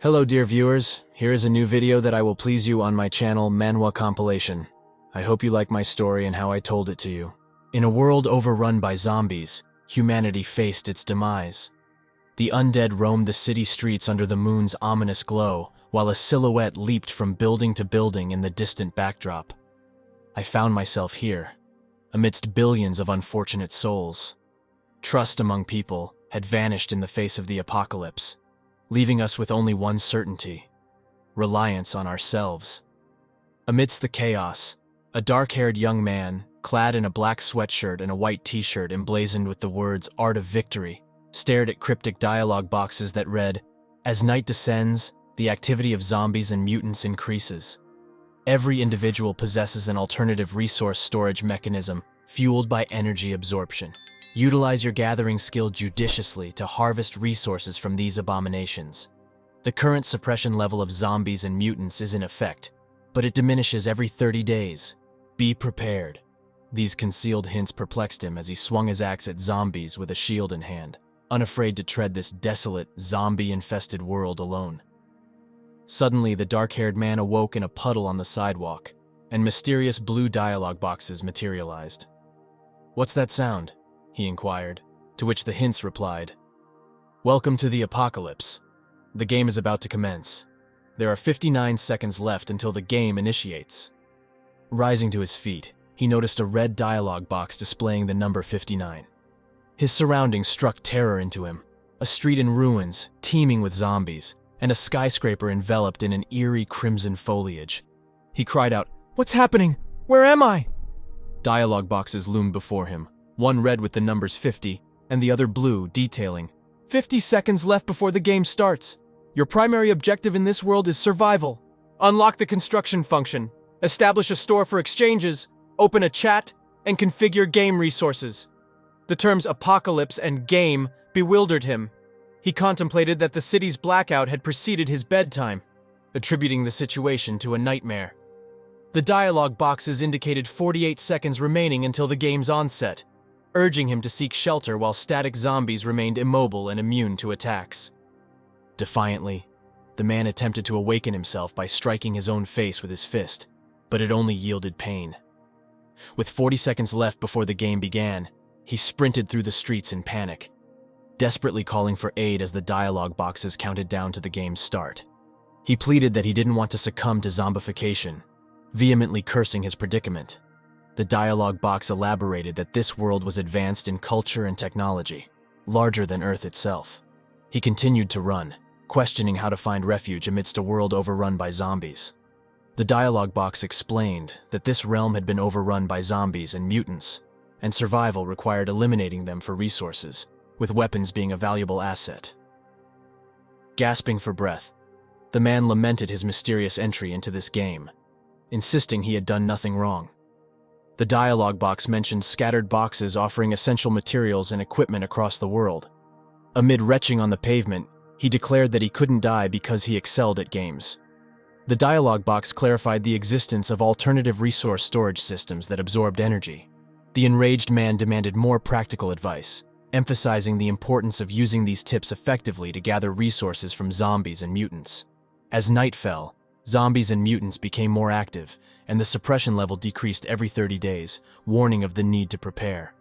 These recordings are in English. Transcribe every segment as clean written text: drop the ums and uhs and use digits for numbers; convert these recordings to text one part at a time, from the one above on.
Hello dear viewers, here is a new video that I will please you on my channel Manhwa Compilation. I hope you like my story and how I told it to you. In a world overrun by zombies, humanity faced its demise. The undead roamed the city streets under the moon's ominous glow, while a silhouette leaped from building to building in the distant backdrop. I found myself here, amidst billions of unfortunate souls. Trust among people had vanished in the face of the apocalypse, leaving us with only one certainty: reliance on ourselves. Amidst the chaos, a dark-haired young man, clad in a black sweatshirt and a white t-shirt emblazoned with the words "Art of Victory," stared at cryptic dialogue boxes that read, "As night descends, the activity of zombies and mutants increases. Every individual possesses an alternative resource storage mechanism fueled by energy absorption. Utilize your gathering skill judiciously to harvest resources from these abominations. The current suppression level of zombies and mutants is in effect, but it diminishes every 30 days. Be prepared." These concealed hints perplexed him as he swung his axe at zombies with a shield in hand, unafraid to tread this desolate, zombie-infested world alone. Suddenly, the dark-haired man awoke in a puddle on the sidewalk, and mysterious blue dialogue boxes materialized. "What's that sound?" he inquired, to which the hints replied, "Welcome to the apocalypse. The game is about to commence. There are 59 seconds left until the game initiates." Rising to his feet, he noticed a red dialogue box displaying the number 59. His surroundings struck terror into him: a street in ruins, teeming with zombies, and a skyscraper enveloped in an eerie crimson foliage. He cried out, "What's happening? Where am I?" Dialogue boxes loomed before him, one red with the numbers 50, and the other blue, detailing, "50 seconds left before the game starts. Your primary objective in this world is survival. Unlock the construction function, establish a store for exchanges, open a chat, and configure game resources." The terms apocalypse and game bewildered him. He contemplated that the city's blackout had preceded his bedtime, attributing the situation to a nightmare. The dialogue boxes indicated 48 seconds remaining until the game's onset, urging him to seek shelter while static zombies remained immobile and immune to attacks. Defiantly, the man attempted to awaken himself by striking his own face with his fist, but it only yielded pain. With 40 seconds left before the game began, he sprinted through the streets in panic, desperately calling for aid as the dialogue boxes counted down to the game's start. He pleaded that he didn't want to succumb to zombification, vehemently cursing his predicament. The dialogue box elaborated that this world was advanced in culture and technology, larger than Earth itself. He continued to run, questioning how to find refuge amidst a world overrun by zombies. The dialogue box explained that this realm had been overrun by zombies and mutants, and survival required eliminating them for resources, with weapons being a valuable asset. Gasping for breath, the man lamented his mysterious entry into this game, insisting he had done nothing wrong. The dialogue box mentioned scattered boxes offering essential materials and equipment across the world. Amid retching on the pavement, he declared that he couldn't die because he excelled at games. The dialogue box clarified the existence of alternative resource storage systems that absorbed energy. The enraged man demanded more practical advice, emphasizing the importance of using these tips effectively to gather resources from zombies and mutants. As night fell, zombies and mutants became more active, and the suppression level decreased every 30 days, warning of the need to prepare.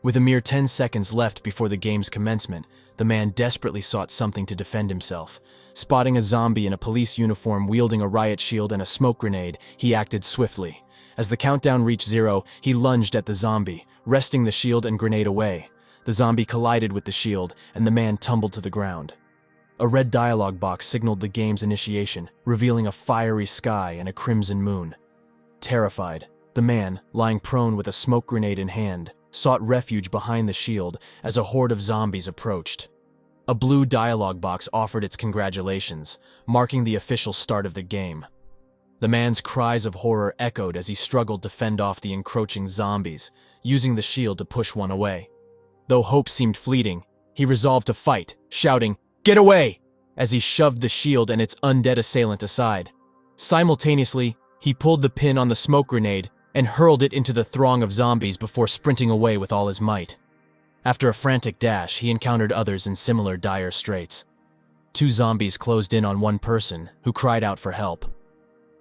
With a mere 10 seconds left before the game's commencement, the man desperately sought something to defend himself. Spotting a zombie in a police uniform wielding a riot shield and a smoke grenade, he acted swiftly. As the countdown reached 0, he lunged at the zombie, wresting the shield and grenade away. The zombie collided with the shield, and the man tumbled to the ground. A red dialogue box signaled the game's initiation, revealing a fiery sky and a crimson moon. Terrified, the man, lying prone with a smoke grenade in hand, sought refuge behind the shield as a horde of zombies approached. A blue dialogue box offered its congratulations, marking the official start of the game. The man's cries of horror echoed as he struggled to fend off the encroaching zombies, using the shield to push one away. Though hope seemed fleeting, he resolved to fight, shouting, "Get away!" as he shoved the shield and its undead assailant aside. Simultaneously, he pulled the pin on the smoke grenade and hurled it into the throng of zombies before sprinting away with all his might. After a frantic dash, he encountered others in similar dire straits. Two zombies closed in on one person, who cried out for help.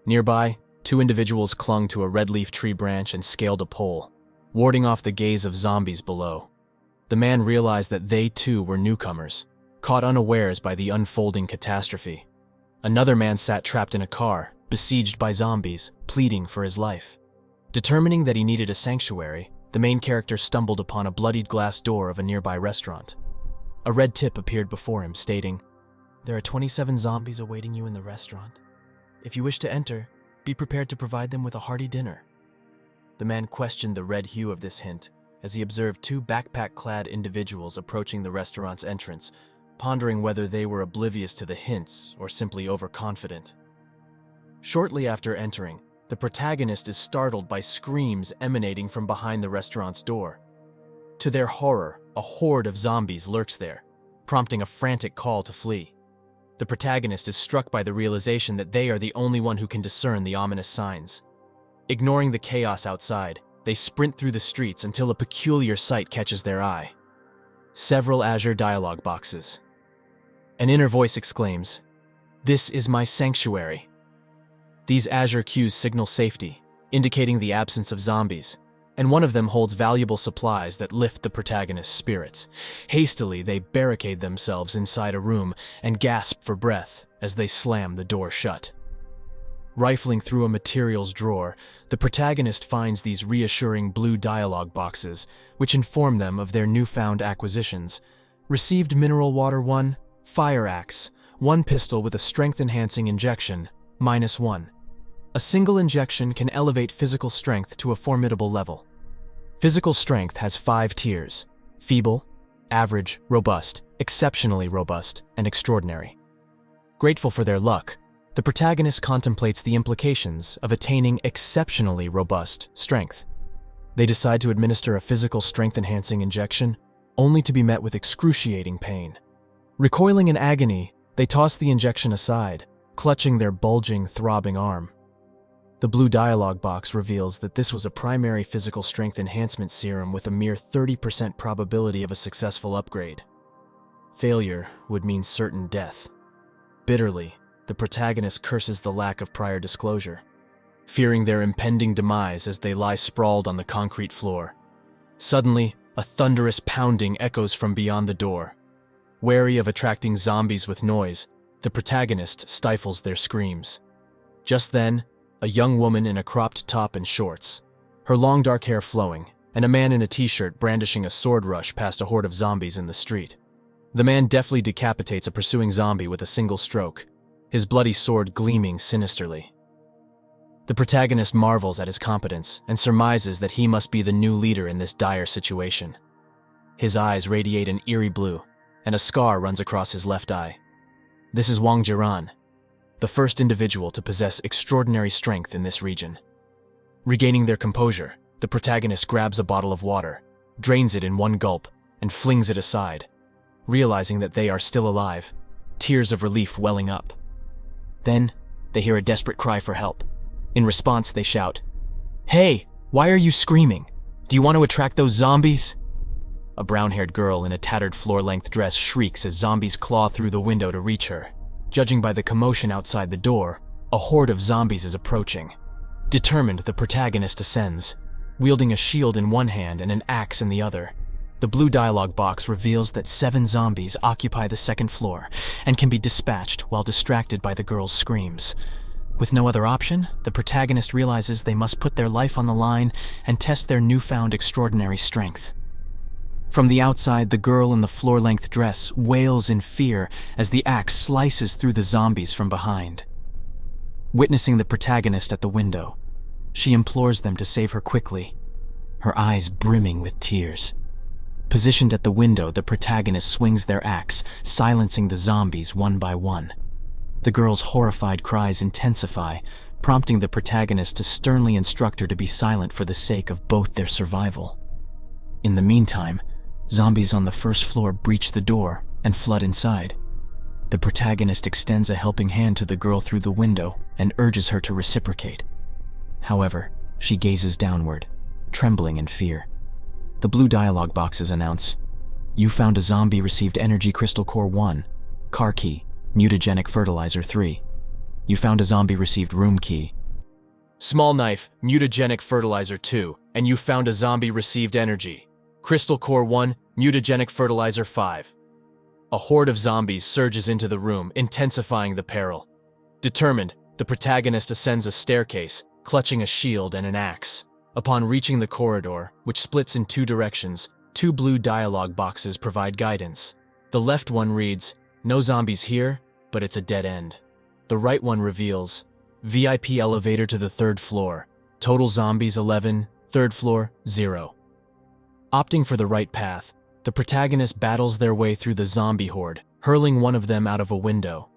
Nearby, two individuals clung to a red leaf tree branch and scaled a pole, warding off the gaze of zombies below. The man realized that they too were newcomers, caught unawares by the unfolding catastrophe. Another man sat trapped in a car, besieged by zombies, pleading for his life. Determining that he needed a sanctuary, the main character stumbled upon a bloodied glass door of a nearby restaurant. A red tip appeared before him, stating, "There are 27 zombies awaiting you in the restaurant. If you wish to enter, be prepared to provide them with a hearty dinner." The man questioned the red hue of this hint as he observed two backpack-clad individuals approaching the restaurant's entrance, pondering whether they were oblivious to the hints or simply overconfident. Shortly after entering, the protagonist is startled by screams emanating from behind the restaurant's door. To their horror, a horde of zombies lurks there, prompting a frantic call to flee. The protagonist is struck by the realization that they are the only one who can discern the ominous signs. Ignoring the chaos outside, they sprint through the streets until a peculiar sight catches their eye. Several azure dialogue boxes. An inner voice exclaims, "This is my sanctuary." These azure cues signal safety, indicating the absence of zombies, and one of them holds valuable supplies that lift the protagonist's spirits. Hastily, they barricade themselves inside a room and gasp for breath as they slam the door shut. Rifling through a materials drawer, the protagonist finds these reassuring blue dialogue boxes, which inform them of their newfound acquisitions. Received mineral water 1, fire axe, 1 pistol with a strength-enhancing injection, -1. A single injection can elevate physical strength to a formidable level. Physical strength has 5 tiers: feeble, average, robust, exceptionally robust, and extraordinary. Grateful for their luck, the protagonist contemplates the implications of attaining exceptionally robust strength. They decide to administer a physical strength-enhancing injection, only to be met with excruciating pain. Recoiling in agony, they toss the injection aside, clutching their bulging, throbbing arm. The blue dialogue box reveals that this was a primary physical strength enhancement serum with a mere 30% probability of a successful upgrade. Failure would mean certain death. Bitterly, the protagonist curses the lack of prior disclosure, fearing their impending demise as they lie sprawled on the concrete floor. Suddenly, a thunderous pounding echoes from beyond the door. Wary of attracting zombies with noise, the protagonist stifles their screams. Just then, a young woman in a cropped top and shorts, her long dark hair flowing, and a man in a t-shirt brandishing a sword rush past a horde of zombies in the street. The man deftly decapitates a pursuing zombie with a single stroke, his bloody sword gleaming sinisterly. The protagonist marvels at his competence and surmises that he must be the new leader in this dire situation. His eyes radiate an eerie blue, and a scar runs across his left eye. This is Wang Jiran, the first individual to possess extraordinary strength in this region. Regaining their composure, the protagonist grabs a bottle of water, drains it in one gulp, and flings it aside, realizing that they are still alive, tears of relief welling up. Then, they hear a desperate cry for help. In response, they shout, "Hey, why are you screaming? Do you want to attract those zombies?" A brown-haired girl in a tattered floor-length dress shrieks as zombies claw through the window to reach her. Judging by the commotion outside the door, a horde of zombies is approaching. Determined, the protagonist ascends, wielding a shield in one hand and an axe in the other. The blue dialogue box reveals that 7 zombies occupy the second floor and can be dispatched while distracted by the girl's screams. With no other option, the protagonist realizes they must put their life on the line and test their newfound extraordinary strength. From the outside, the girl in the floor-length dress wails in fear as the axe slices through the zombies from behind. Witnessing the protagonist at the window, she implores them to save her quickly, her eyes brimming with tears. Positioned at the window, the protagonist swings their axe, silencing the zombies one by one. The girl's horrified cries intensify, prompting the protagonist to sternly instruct her to be silent for the sake of both their survival. In the meantime, zombies on the first floor breach the door and flood inside. The protagonist extends a helping hand to the girl through the window and urges her to reciprocate. However, she gazes downward, trembling in fear. The blue dialogue boxes announce, "You found a zombie received Energy Crystal Core 1, Car Key, Mutagenic fertilizer 3. You found a zombie received room key. Small knife, mutagenic fertilizer 2, and you found a zombie received energy. Crystal core 1, mutagenic fertilizer 5. A horde of zombies surges into the room, intensifying the peril. Determined, the protagonist ascends a staircase, clutching a shield and an axe. Upon reaching the corridor, which splits in two directions, two blue dialogue boxes provide guidance. The left one reads, "No zombies here, but it's a dead end." The right one reveals, "VIP elevator to the 3rd floor. Total zombies 11, 3rd floor 0. Opting for the right path, the protagonist battles their way through the zombie horde, hurling one of them out of a window.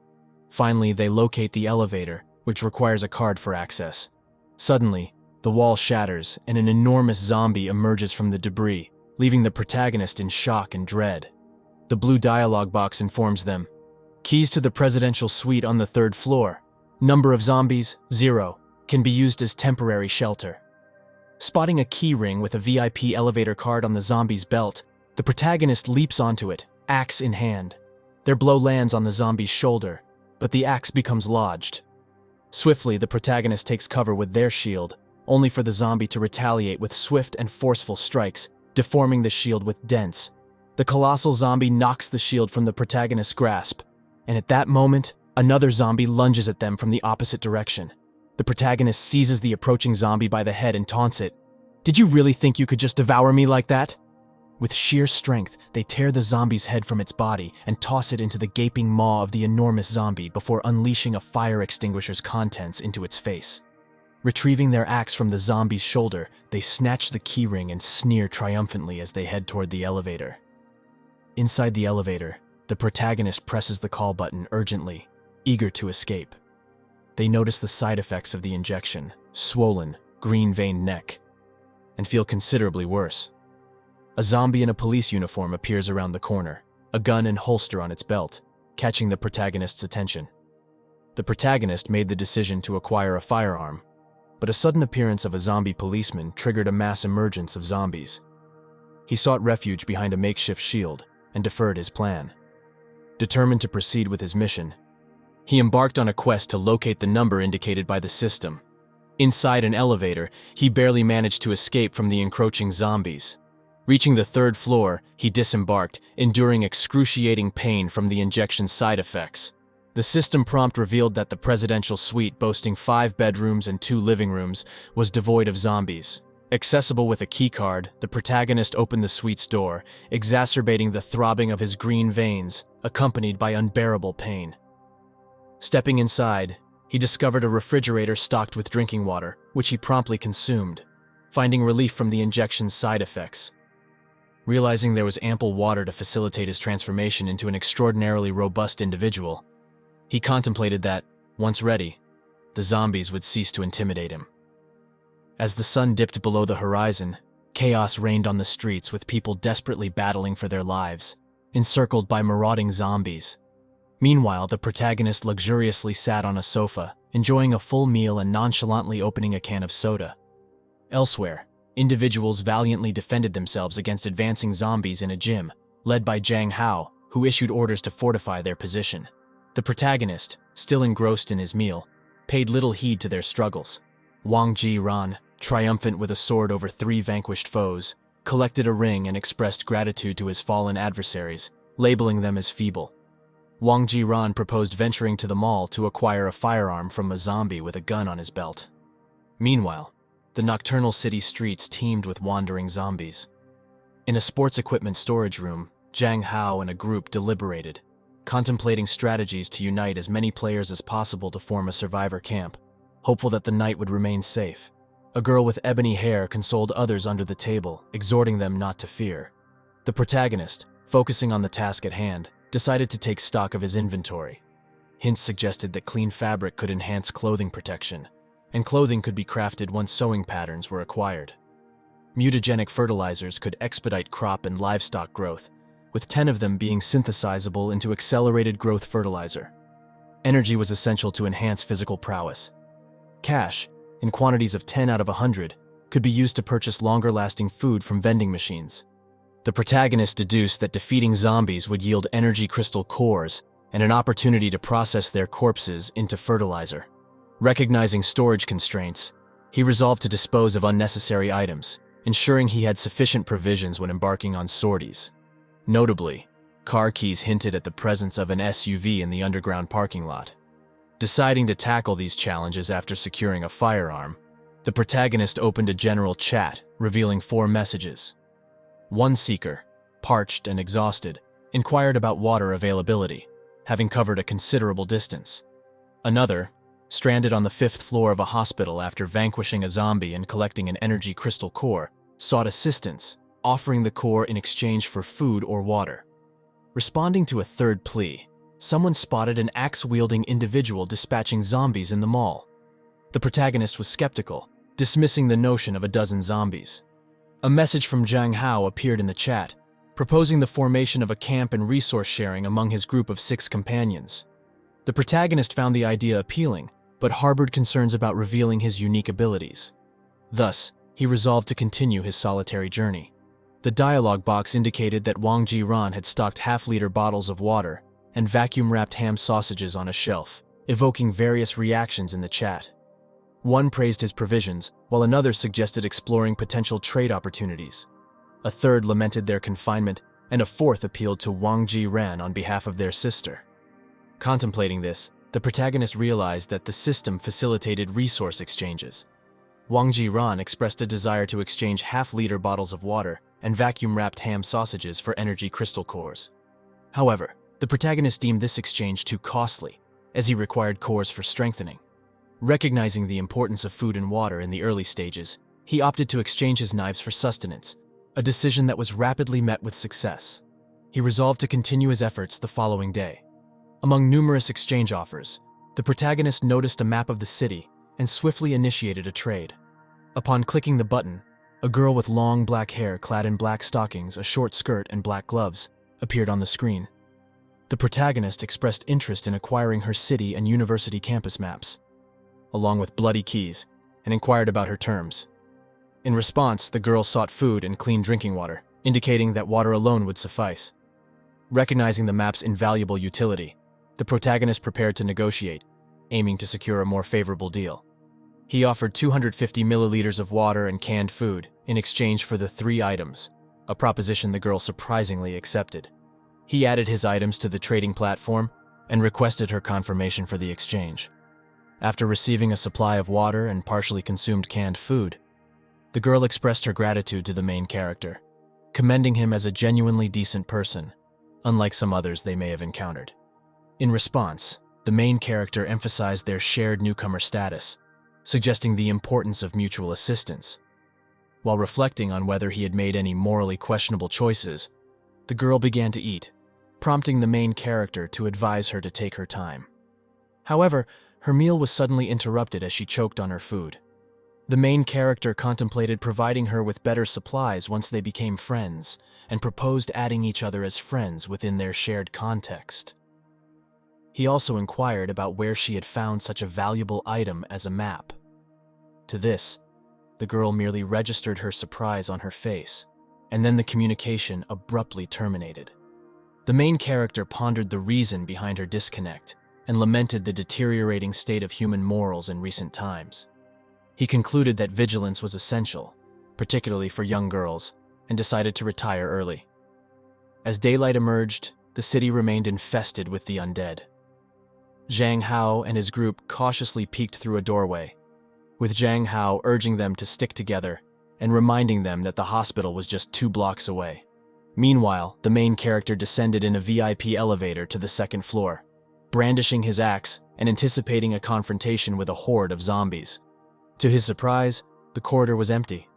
Finally, they locate the elevator, which requires a card for access. Suddenly, the wall shatters and an enormous zombie emerges from the debris, leaving the protagonist in shock and dread. The blue dialogue box informs them, "Keys to the presidential suite on the 3rd floor. Number of zombies, 0. Can be used as temporary shelter." Spotting a key ring with a VIP elevator card on the zombie's belt, the protagonist leaps onto it, axe in hand. Their blow lands on the zombie's shoulder, but the axe becomes lodged. Swiftly, the protagonist takes cover with their shield, only for the zombie to retaliate with swift and forceful strikes, deforming the shield with dents. The colossal zombie knocks the shield from the protagonist's grasp, and at that moment, another zombie lunges at them from the opposite direction. The protagonist seizes the approaching zombie by the head and taunts it. "Did you really think you could just devour me like that?" With sheer strength, they tear the zombie's head from its body and toss it into the gaping maw of the enormous zombie before unleashing a fire extinguisher's contents into its face. Retrieving their axe from the zombie's shoulder, they snatch the keyring and sneer triumphantly as they head toward the elevator. Inside the elevator, the protagonist presses the call button urgently, eager to escape. They notice the side effects of the injection, swollen, green-veined neck, and feel considerably worse. A zombie in a police uniform appears around the corner, a gun and holster on its belt, catching the protagonist's attention. The protagonist made the decision to acquire a firearm, but a sudden appearance of a zombie policeman triggered a mass emergence of zombies. He sought refuge behind a makeshift shield and deferred his plan. Determined to proceed with his mission, he embarked on a quest to locate the number indicated by the system. Inside an elevator, he barely managed to escape from the encroaching zombies. Reaching the 3rd floor, he disembarked, enduring excruciating pain from the injection's side effects. The system prompt revealed that the presidential suite, boasting 5 bedrooms and 2 living rooms, was devoid of zombies. Accessible with a keycard, the protagonist opened the suite's door, exacerbating the throbbing of his green veins, accompanied by unbearable pain. Stepping inside, he discovered a refrigerator stocked with drinking water, which he promptly consumed, finding relief from the injection's side effects. Realizing there was ample water to facilitate his transformation into an extraordinarily robust individual, he contemplated that, once ready, the zombies would cease to intimidate him. As the sun dipped below the horizon, chaos reigned on the streets with people desperately battling for their lives, encircled by marauding zombies. Meanwhile, the protagonist luxuriously sat on a sofa, enjoying a full meal and nonchalantly opening a can of soda. Elsewhere, individuals valiantly defended themselves against advancing zombies in a gym, led by Jang Hao, who issued orders to fortify their position. The protagonist, still engrossed in his meal, paid little heed to their struggles. Wang Ji-ran, triumphant with a sword over 3 vanquished foes, collected a ring and expressed gratitude to his fallen adversaries, labeling them as feeble. Wang Ji-ran proposed venturing to the mall to acquire a firearm from a zombie with a gun on his belt. Meanwhile, the nocturnal city streets teemed with wandering zombies. In a sports equipment storage room, Jang Hao and a group deliberated, contemplating strategies to unite as many players as possible to form a survivor camp, hopeful that the night would remain safe. A girl with ebony hair consoled others under the table, exhorting them not to fear. The protagonist, focusing on the task at hand, decided to take stock of his inventory. Hints suggested that clean fabric could enhance clothing protection, and clothing could be crafted once sewing patterns were acquired. Mutagenic fertilizers could expedite crop and livestock growth, with 10 of them being synthesizable into accelerated growth fertilizer. Energy was essential to enhance physical prowess. Cash, in quantities of 10 out of 100, could be used to purchase longer-lasting food from vending machines. The protagonist deduced that defeating zombies would yield energy crystal cores, and an opportunity to process their corpses into fertilizer. Recognizing storage constraints, he resolved to dispose of unnecessary items, ensuring he had sufficient provisions when embarking on sorties. Notably, car keys hinted at the presence of an SUV in the underground parking lot. Deciding to tackle these challenges after securing a firearm, the protagonist opened a general chat, revealing 4 messages. One seeker, parched and exhausted, inquired about water availability, having covered a considerable distance. Another, stranded on the 5th floor of a hospital after vanquishing a zombie and collecting an energy crystal core, sought assistance, offering the core in exchange for food or water. Responding to a third plea, someone spotted an axe-wielding individual dispatching zombies in the mall. The protagonist was skeptical, dismissing the notion of a dozen zombies. A message from Zhang Hao appeared in the chat, proposing the formation of a camp and resource sharing among his group of 6 companions. The protagonist found the idea appealing, but harbored concerns about revealing his unique abilities. Thus, he resolved to continue his solitary journey. The dialogue box indicated that Wang Jiran had stocked half-liter bottles of water and vacuum-wrapped ham sausages on a shelf, evoking various reactions in the chat. One praised his provisions, while another suggested exploring potential trade opportunities. A third lamented their confinement, and a fourth appealed to Wang Jiran on behalf of their sister. Contemplating this, the protagonist realized that the system facilitated resource exchanges. Wang Jiran expressed a desire to exchange half-liter bottles of water and vacuum-wrapped ham sausages for energy crystal cores. However, the protagonist deemed this exchange too costly, as he required cores for strengthening. Recognizing the importance of food and water in the early stages, he opted to exchange his knives for sustenance, a decision that was rapidly met with success. He resolved to continue his efforts the following day. Among numerous exchange offers, the protagonist noticed a map of the city and swiftly initiated a trade. Upon clicking the button, a girl with long black hair clad in black stockings, a short skirt, and black gloves appeared on the screen. The protagonist expressed interest in acquiring her city and university campus maps, along with bloody keys, and inquired about her terms. In response, the girl sought food and clean drinking water, indicating that water alone would suffice. Recognizing the map's invaluable utility, the protagonist prepared to negotiate, aiming to secure a more favorable deal. He offered 250 milliliters of water and canned food in exchange for the 3 items, a proposition the girl surprisingly accepted. He added his items to the trading platform and requested her confirmation for the exchange. After receiving a supply of water and partially consumed canned food, the girl expressed her gratitude to the main character, commending him as a genuinely decent person, unlike some others they may have encountered. In response, the main character emphasized their shared newcomer status, suggesting the importance of mutual assistance. While reflecting on whether he had made any morally questionable choices, the girl began to eat, prompting the main character to advise her to take her time. However, her meal was suddenly interrupted as she choked on her food. The main character contemplated providing her with better supplies once they became friends, and proposed adding each other as friends within their shared context. He also inquired about where she had found such a valuable item as a map. To this, the girl merely registered her surprise on her face, and then the communication abruptly terminated. The main character pondered the reason behind her disconnect and lamented the deteriorating state of human morals in recent times. He concluded that vigilance was essential, particularly for young girls, and decided to retire early. As daylight emerged, the city remained infested with the undead. Zhang Hao and his group cautiously peeked through a doorway, with Zhang Hao urging them to stick together and reminding them that the hospital was just 2 blocks away. Meanwhile, the main character descended in a VIP elevator to the 2nd floor, brandishing his axe and anticipating a confrontation with a horde of zombies. To his surprise, the corridor was empty.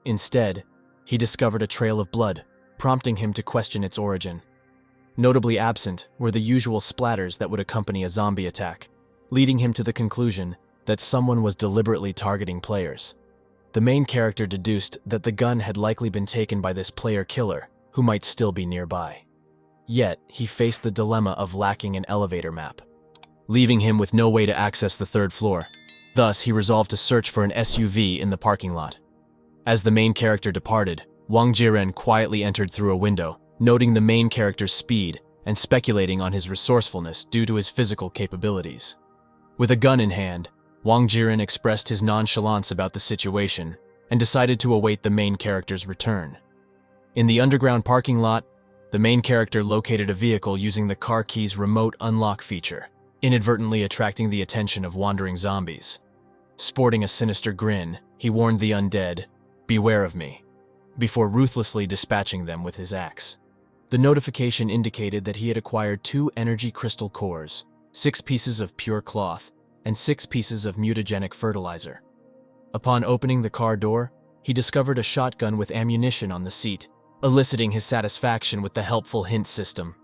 Instead, he discovered a trail of blood, prompting him to question its origin. Notably absent were the usual splatters that would accompany a zombie attack, leading him to the conclusion that someone was deliberately targeting players. The main character deduced that the gun had likely been taken by this player killer, who might still be nearby. Yet, he faced the dilemma of lacking an elevator map, leaving him with no way to access the 3rd floor. Thus, he resolved to search for an SUV in the parking lot. As the main character departed, Wang Jiren quietly entered through a window, noting the main character's speed and speculating on his resourcefulness due to his physical capabilities. With a gun in hand, Wang Jiren expressed his nonchalance about the situation and decided to await the main character's return. In the underground parking lot, the main character located a vehicle using the car key's remote unlock feature, inadvertently attracting the attention of wandering zombies. Sporting a sinister grin, he warned the undead, "Beware of me," before ruthlessly dispatching them with his axe. The notification indicated that he had acquired 2 energy crystal cores, 6 pieces of pure cloth, and 6 pieces of mutagenic fertilizer. Upon opening the car door, he discovered a shotgun with ammunition on the seat, eliciting his satisfaction with the helpful hint system.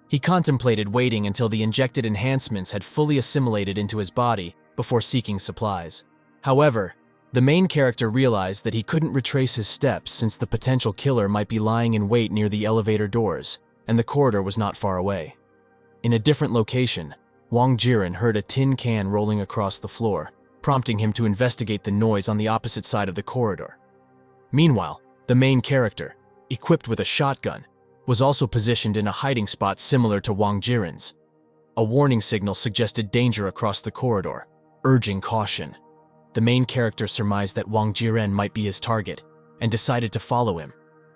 He contemplated waiting until the injected enhancements had fully assimilated into his body before seeking supplies. However, the main character realized that he couldn't retrace his steps since the potential killer might be lying in wait near the elevator doors, and the corridor was not far away. In a different location, Wang Jiren heard a tin can rolling across the floor, prompting him to investigate the noise on the opposite side of the corridor. Meanwhile, the main character, equipped with a shotgun, was also positioned in a hiding spot similar to Wang Jiren's. A warning signal suggested danger across the corridor, urging caution. The main character surmised that Wang Jiren might be his target and decided to follow him,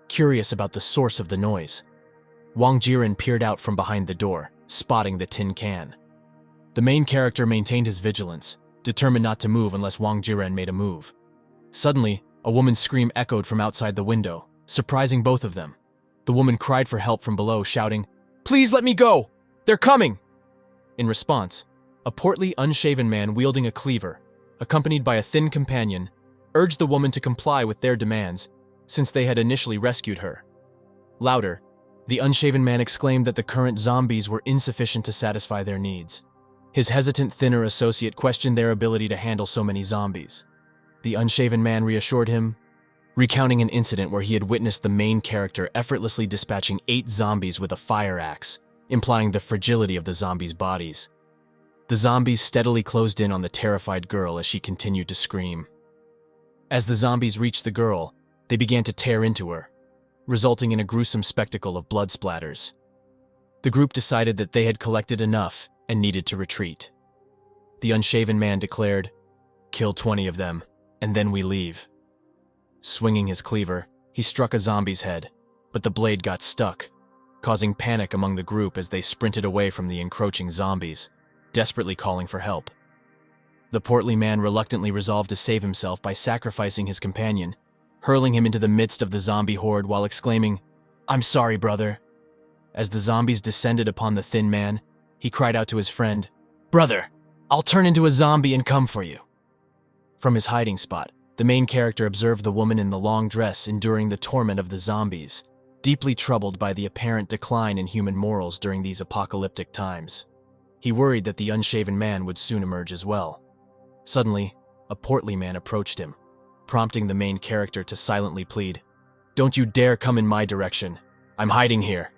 curious about the source of the noise. Wang Jiren peered out from behind the door, spotting the tin can. The main character maintained his vigilance, determined not to move unless Wang Jiren made a move. Suddenly, a woman's scream echoed from outside the window, surprising both of them. The woman cried for help from below, shouting, "Please let me go! They're coming!" In response, a portly, unshaven man wielding a cleaver, accompanied by a thin companion, urged the woman to comply with their demands, since they had initially rescued her. Louder, the unshaven man exclaimed that the current zombies were insufficient to satisfy their needs. His hesitant, thinner associate questioned their ability to handle so many zombies. The unshaven man reassured him, recounting an incident where he had witnessed the main character effortlessly dispatching 8 zombies with a fire axe, implying the fragility of the zombies' bodies. The zombies steadily closed in on the terrified girl as she continued to scream. As the zombies reached the girl, they began to tear into her, resulting in a gruesome spectacle of blood splatters. The group decided that they had collected enough and needed to retreat. The unshaven man declared, "Kill 20 of them, and then we leave." Swinging his cleaver, he struck a zombie's head, but the blade got stuck, causing panic among the group as they sprinted away from the encroaching zombies, desperately calling for help. The portly man reluctantly resolved to save himself by sacrificing his companion, hurling him into the midst of the zombie horde while exclaiming, "I'm sorry, brother." As the zombies descended upon the thin man, he cried out to his friend, "Brother, I'll turn into a zombie and come for you." From his hiding spot, the main character observed the woman in the long dress enduring the torment of the zombies, deeply troubled by the apparent decline in human morals during these apocalyptic times. He worried that the unshaven man would soon emerge as well. Suddenly, a portly man approached him, prompting the main character to silently plead, "Don't you dare come in my direction. I'm hiding here."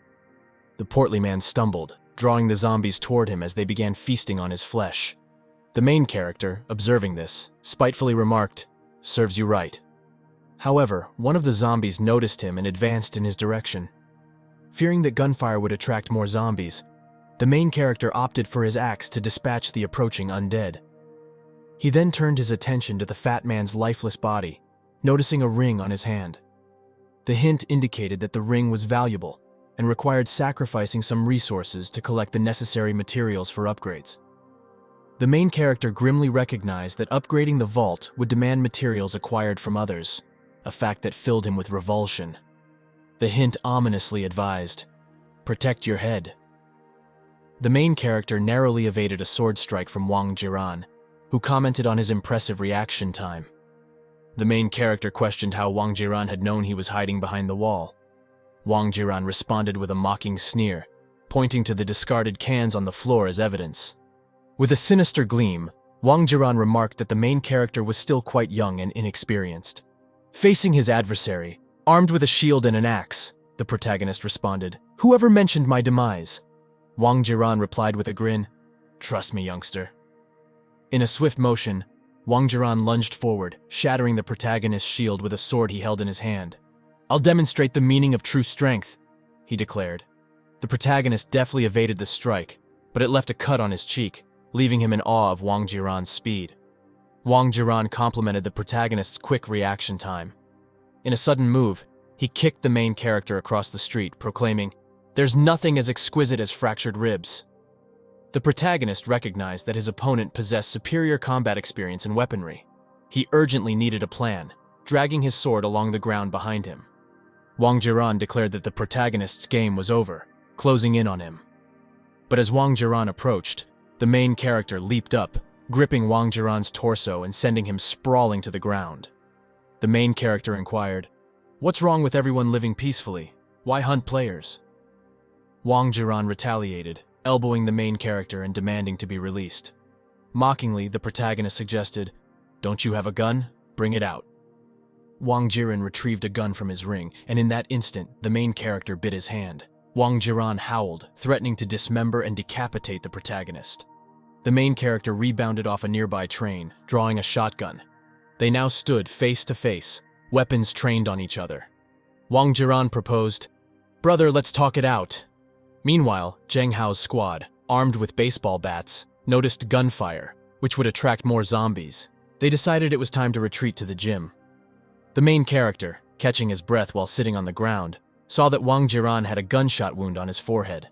The portly man stumbled, drawing the zombies toward him as they began feasting on his flesh. The main character, observing this, spitefully remarked, "Serves you right." However, one of the zombies noticed him and advanced in his direction. Fearing that gunfire would attract more zombies, the main character opted for his axe to dispatch the approaching undead. He then turned his attention to the fat man's lifeless body, noticing a ring on his hand. The hint indicated that the ring was valuable and required sacrificing some resources to collect the necessary materials for upgrades. The main character grimly recognized that upgrading the vault would demand materials acquired from others, a fact that filled him with revulsion. The hint ominously advised, "Protect your head." The main character narrowly evaded a sword strike from Wang Jiren, who commented on his impressive reaction time. The main character questioned how Wang Jiren had known he was hiding behind the wall. Wang Jiren responded with a mocking sneer, pointing to the discarded cans on the floor as evidence. With a sinister gleam, Wang Jiren remarked that the main character was still quite young and inexperienced. Facing his adversary, armed with a shield and an axe, the protagonist responded, "Whoever mentioned my demise?" Wang Jiren replied with a grin, "Trust me, youngster." In a swift motion, Wang Jiren lunged forward, shattering the protagonist's shield with a sword he held in his hand. "I'll demonstrate the meaning of true strength," he declared. The protagonist deftly evaded the strike, but it left a cut on his cheek, leaving him in awe of Wang Jiran's speed. Wang Jiran complimented the protagonist's quick reaction time. In a sudden move, he kicked the main character across the street, proclaiming, "There's nothing as exquisite as fractured ribs." The protagonist recognized that his opponent possessed superior combat experience and weaponry. He urgently needed a plan, dragging his sword along the ground behind him. Wang Jiran declared that the protagonist's game was over, closing in on him. But as Wang Jiran approached, the main character leaped up, gripping Wang Jiran's torso and sending him sprawling to the ground. The main character inquired, "What's wrong with everyone living peacefully? Why hunt players?" Wang Jiran retaliated, elbowing the main character and demanding to be released. Mockingly, the protagonist suggested, "Don't you have a gun? Bring it out." Wang Jiran retrieved a gun from his ring, and in that instant, the main character bit his hand. Wang Jiran howled, threatening to dismember and decapitate the protagonist. The main character rebounded off a nearby train, drawing a shotgun. They now stood face to face, weapons trained on each other. Wang Jiran proposed, "Brother, let's talk it out." Meanwhile, Zheng Hao's squad, armed with baseball bats, noticed gunfire, which would attract more zombies. They decided it was time to retreat to the gym. The main character, catching his breath while sitting on the ground, saw that Wang Jiran had a gunshot wound on his forehead.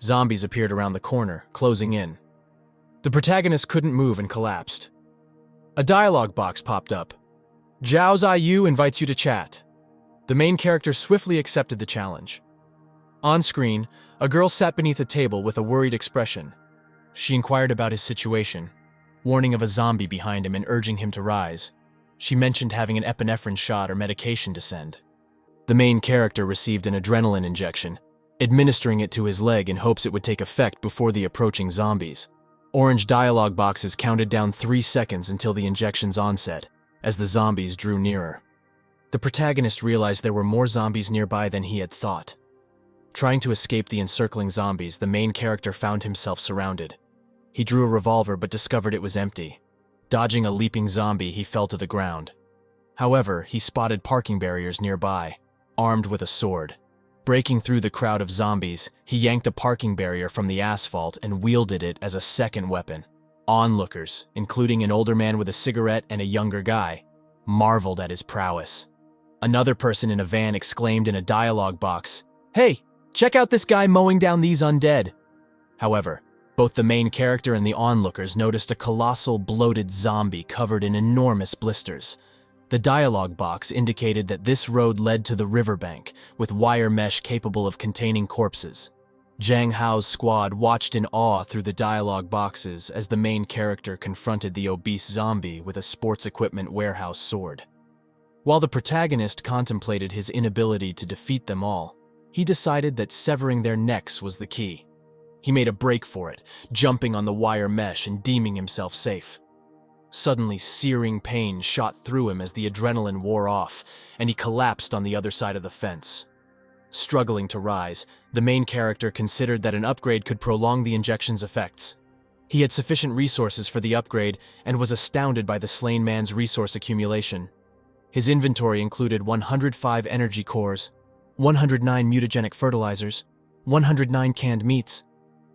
Zombies appeared around the corner, closing in. The protagonist couldn't move and collapsed. A dialogue box popped up. "Zhao Ziyu invites you to chat." The main character swiftly accepted the challenge. On screen, a girl sat beneath a table with a worried expression. She inquired about his situation, warning of a zombie behind him and urging him to rise. She mentioned having an epinephrine shot or medication to send. The main character received an adrenaline injection, administering it to his leg in hopes it would take effect before the approaching zombies. Orange dialogue boxes counted down 3 seconds until the injection's onset, as the zombies drew nearer. The protagonist realized there were more zombies nearby than he had thought. Trying to escape the encircling zombies, the main character found himself surrounded. He drew a revolver but discovered it was empty. Dodging a leaping zombie, he fell to the ground. However, he spotted parking barriers nearby, armed with a sword. Breaking through the crowd of zombies, he yanked a parking barrier from the asphalt and wielded it as a second weapon. Onlookers, including an older man with a cigarette and a younger guy, marveled at his prowess. Another person in a van exclaimed in a dialogue box, "Hey, check out this guy mowing down these undead." However, both the main character and the onlookers noticed a colossal bloated zombie covered in enormous blisters. The dialogue box indicated that this road led to the riverbank, with wire mesh capable of containing corpses. Zhang Hao's squad watched in awe through the dialogue boxes as the main character confronted the obese zombie with a sports equipment warehouse sword. While the protagonist contemplated his inability to defeat them all, he decided that severing their necks was the key. He made a break for it, jumping on the wire mesh and deeming himself safe. Suddenly, searing pain shot through him as the adrenaline wore off, and he collapsed on the other side of the fence. Struggling to rise, the main character considered that an upgrade could prolong the injection's effects. He had sufficient resources for the upgrade and was astounded by the slain man's resource accumulation. His inventory included 105 energy cores, 109 mutagenic fertilizers, 109 canned meats,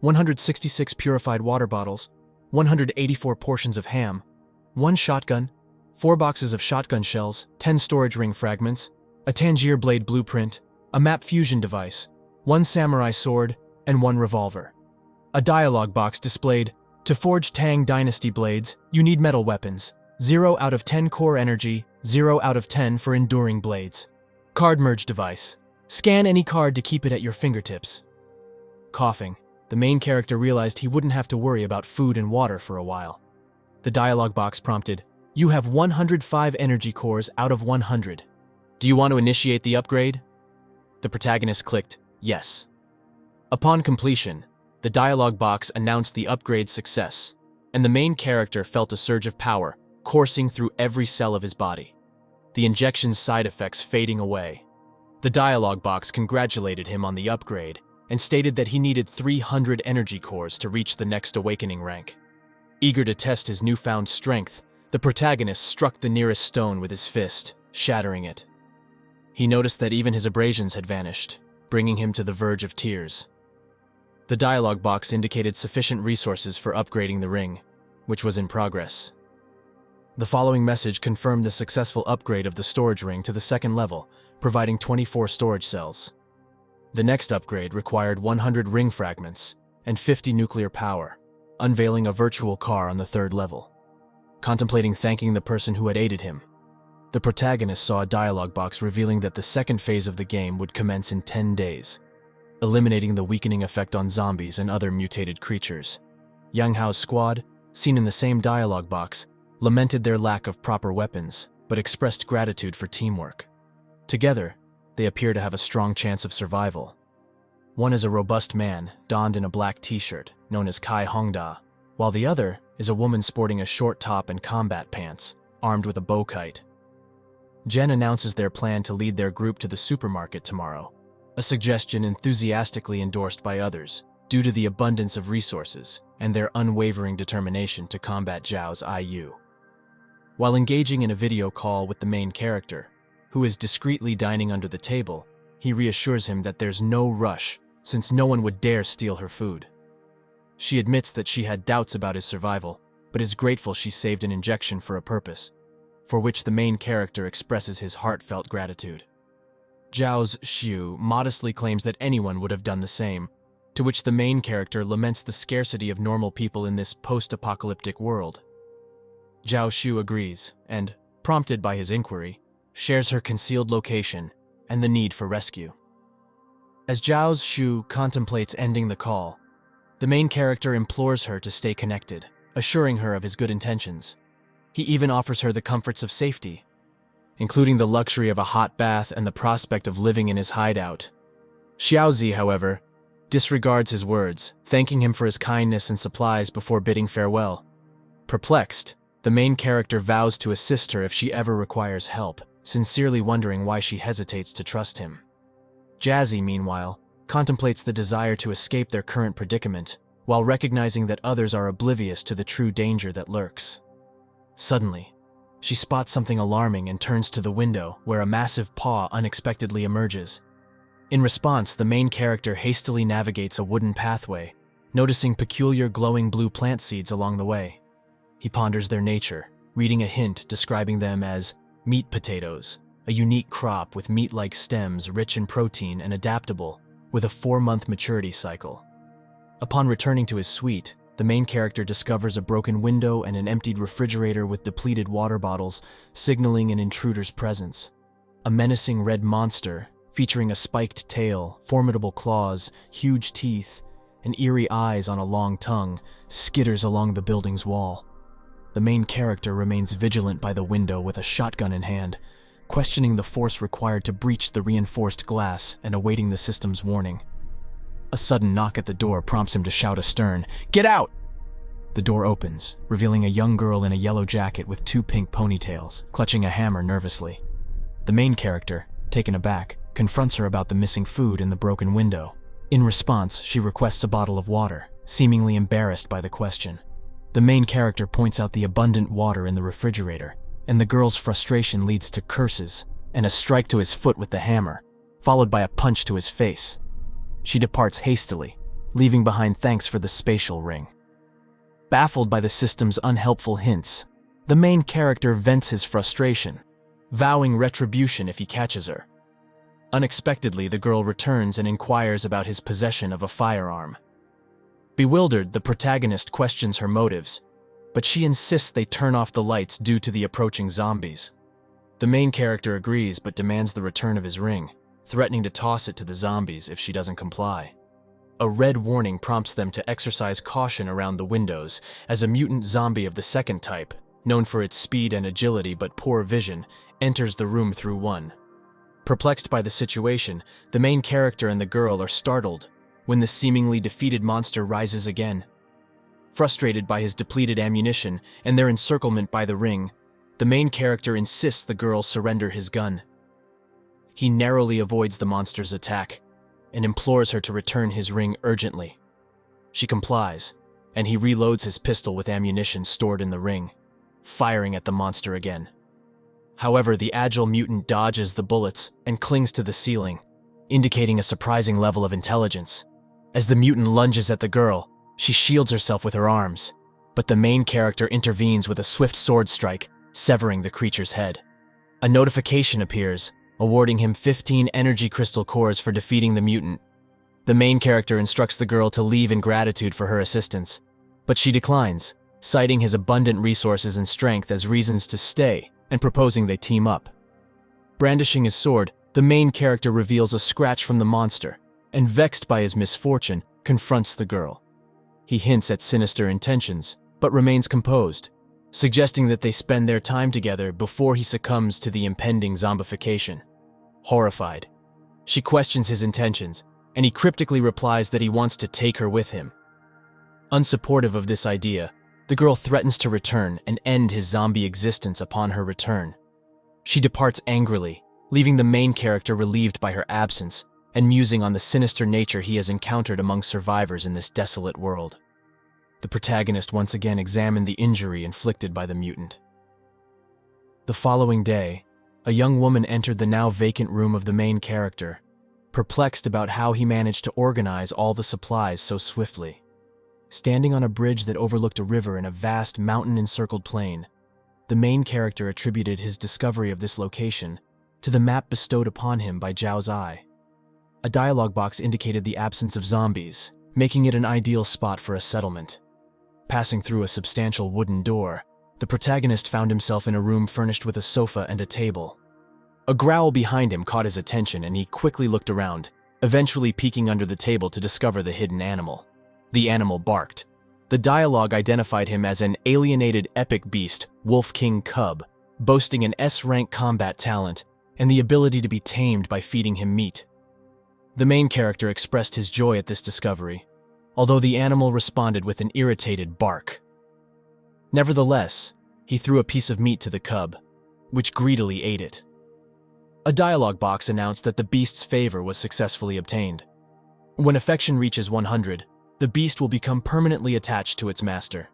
166 purified water bottles, 184 portions of ham, 1 shotgun, 4 boxes of shotgun shells, 10 storage ring fragments, a Tangier blade blueprint, a map fusion device, 1 samurai sword, and 1 revolver. A dialogue box displayed, "To forge Tang Dynasty blades, you need metal weapons. 0 out of 10 core energy, 0 out of 10 for enduring blades. Card merge device. Scan any card to keep it at your fingertips." Coughing, the main character realized he wouldn't have to worry about food and water for a while. The dialogue box prompted, "You have 105 energy cores out of 100. Do you want to initiate the upgrade?" The protagonist clicked, "Yes." Upon completion, the dialogue box announced the upgrade's success, and the main character felt a surge of power coursing through every cell of his body, the injection's side effects fading away. The dialogue box congratulated him on the upgrade and stated that he needed 300 energy cores to reach the next awakening rank. Eager to test his newfound strength, the protagonist struck the nearest stone with his fist, shattering it. He noticed that even his abrasions had vanished, bringing him to the verge of tears. The dialogue box indicated sufficient resources for upgrading the ring, which was in progress. The following message confirmed the successful upgrade of the storage ring to the second level, providing 24 storage cells. The next upgrade required 100 ring fragments and 50 nuclear power, unveiling a virtual car on the third level. Contemplating thanking the person who had aided him, the protagonist saw a dialogue box revealing that the second phase of the game would commence in 10 days, eliminating the weakening effect on zombies and other mutated creatures. Yang Hao's squad, seen in the same dialogue box, lamented their lack of proper weapons, but expressed gratitude for teamwork. Together, they appear to have a strong chance of survival. One is a robust man, donned in a black t-shirt, known as Kai Hongda, while the other is a woman sporting a short top and combat pants, armed with a bow kite. Jen announces their plan to lead their group to the supermarket tomorrow, a suggestion enthusiastically endorsed by others due to the abundance of resources and their unwavering determination to combat Zhao's IU. While engaging in a video call with the main character, who is discreetly dining under the table, he reassures him that there's no rush since no one would dare steal her food. She admits that she had doubts about his survival, but is grateful she saved an injection for a purpose, for which the main character expresses his heartfelt gratitude. Zhao's Xiu modestly claims that anyone would have done the same, to which the main character laments the scarcity of normal people in this post-apocalyptic world. Zhao Xiu agrees, and, prompted by his inquiry, shares her concealed location and the need for rescue. As Zhao Xiu contemplates ending the call, the main character implores her to stay connected, assuring her of his good intentions. He even offers her the comforts of safety, including the luxury of a hot bath and the prospect of living in his hideout. Xiaozi, however, disregards his words, thanking him for his kindness and supplies before bidding farewell. Perplexed, the main character vows to assist her if she ever requires help, sincerely wondering why she hesitates to trust him. Jazzy, meanwhile, contemplates the desire to escape their current predicament, while recognizing that others are oblivious to the true danger that lurks. Suddenly, she spots something alarming and turns to the window, where a massive paw unexpectedly emerges. In response, the main character hastily navigates a wooden pathway, noticing peculiar glowing blue plant seeds along the way. He ponders their nature, reading a hint describing them as meat potatoes, a unique crop with meat-like stems rich in protein and adaptable, with a 4-month maturity cycle. Upon returning to his suite, the main character discovers a broken window and an emptied refrigerator with depleted water bottles, signaling an intruder's presence. A menacing red monster, featuring a spiked tail, formidable claws, huge teeth, and eerie eyes on a long tongue, skitters along the building's wall. The main character remains vigilant by the window with a shotgun in hand, questioning the force required to breach the reinforced glass and awaiting the system's warning. A sudden knock at the door prompts him to shout astern, "Get out!" The door opens, revealing a young girl in a yellow jacket with 2 pink ponytails, clutching a hammer nervously. The main character, taken aback, confronts her about the missing food in the broken window. In response, she requests a bottle of water, seemingly embarrassed by the question. The main character points out the abundant water in the refrigerator, and the girl's frustration leads to curses and a strike to his foot with the hammer, followed by a punch to his face. She departs hastily, leaving behind thanks for the spatial ring. Baffled by the system's unhelpful hints, the main character vents his frustration, vowing retribution if he catches her. Unexpectedly, the girl returns and inquires about his possession of a firearm. Bewildered, the protagonist questions her motives, but she insists they turn off the lights due to the approaching zombies. The main character agrees but demands the return of his ring, threatening to toss it to the zombies if she doesn't comply. A red warning prompts them to exercise caution around the windows, as a mutant zombie of the second type, known for its speed and agility but poor vision, enters the room through one. Perplexed by the situation, the main character and the girl are startled when the seemingly defeated monster rises again. Frustrated by his depleted ammunition and their encirclement by the ring, the main character insists the girl surrender his gun. He narrowly avoids the monster's attack and implores her to return his ring urgently. She complies, and he reloads his pistol with ammunition stored in the ring, firing at the monster again. However, the agile mutant dodges the bullets and clings to the ceiling, indicating a surprising level of intelligence. As the mutant lunges at the girl, she shields herself with her arms, but the main character intervenes with a swift sword strike, severing the creature's head. A notification appears, awarding him 15 energy crystal cores for defeating the mutant. The main character instructs the girl to leave in gratitude for her assistance, but she declines, citing his abundant resources and strength as reasons to stay and proposing they team up. Brandishing his sword, the main character reveals a scratch from the monster, and vexed by his misfortune, confronts the girl. He hints at sinister intentions, but remains composed, suggesting that they spend their time together before he succumbs to the impending zombification. Horrified, she questions his intentions, and he cryptically replies that he wants to take her with him. Unsupportive of this idea, the girl threatens to return and end his zombie existence upon her return. She departs angrily, leaving the main character relieved by her absence and musing on the sinister nature he has encountered among survivors in this desolate world. The protagonist once again examined the injury inflicted by the mutant. The following day, a young woman entered the now vacant room of the main character, perplexed about how he managed to organize all the supplies so swiftly. Standing on a bridge that overlooked a river in a vast mountain-encircled plain, the main character attributed his discovery of this location to the map bestowed upon him by Zhao's eye. A dialogue box indicated the absence of zombies, making it an ideal spot for a settlement. Passing through a substantial wooden door, the protagonist found himself in a room furnished with a sofa and a table. A growl behind him caught his attention and he quickly looked around, eventually peeking under the table to discover the hidden animal. The animal barked. The dialogue identified him as an alienated epic beast, Wolf King Cub, boasting an S-rank combat talent and the ability to be tamed by feeding him meat. The main character expressed his joy at this discovery, although the animal responded with an irritated bark. Nevertheless, he threw a piece of meat to the cub, which greedily ate it. A dialogue box announced that the beast's favor was successfully obtained. When affection reaches 100, the beast will become permanently attached to its master.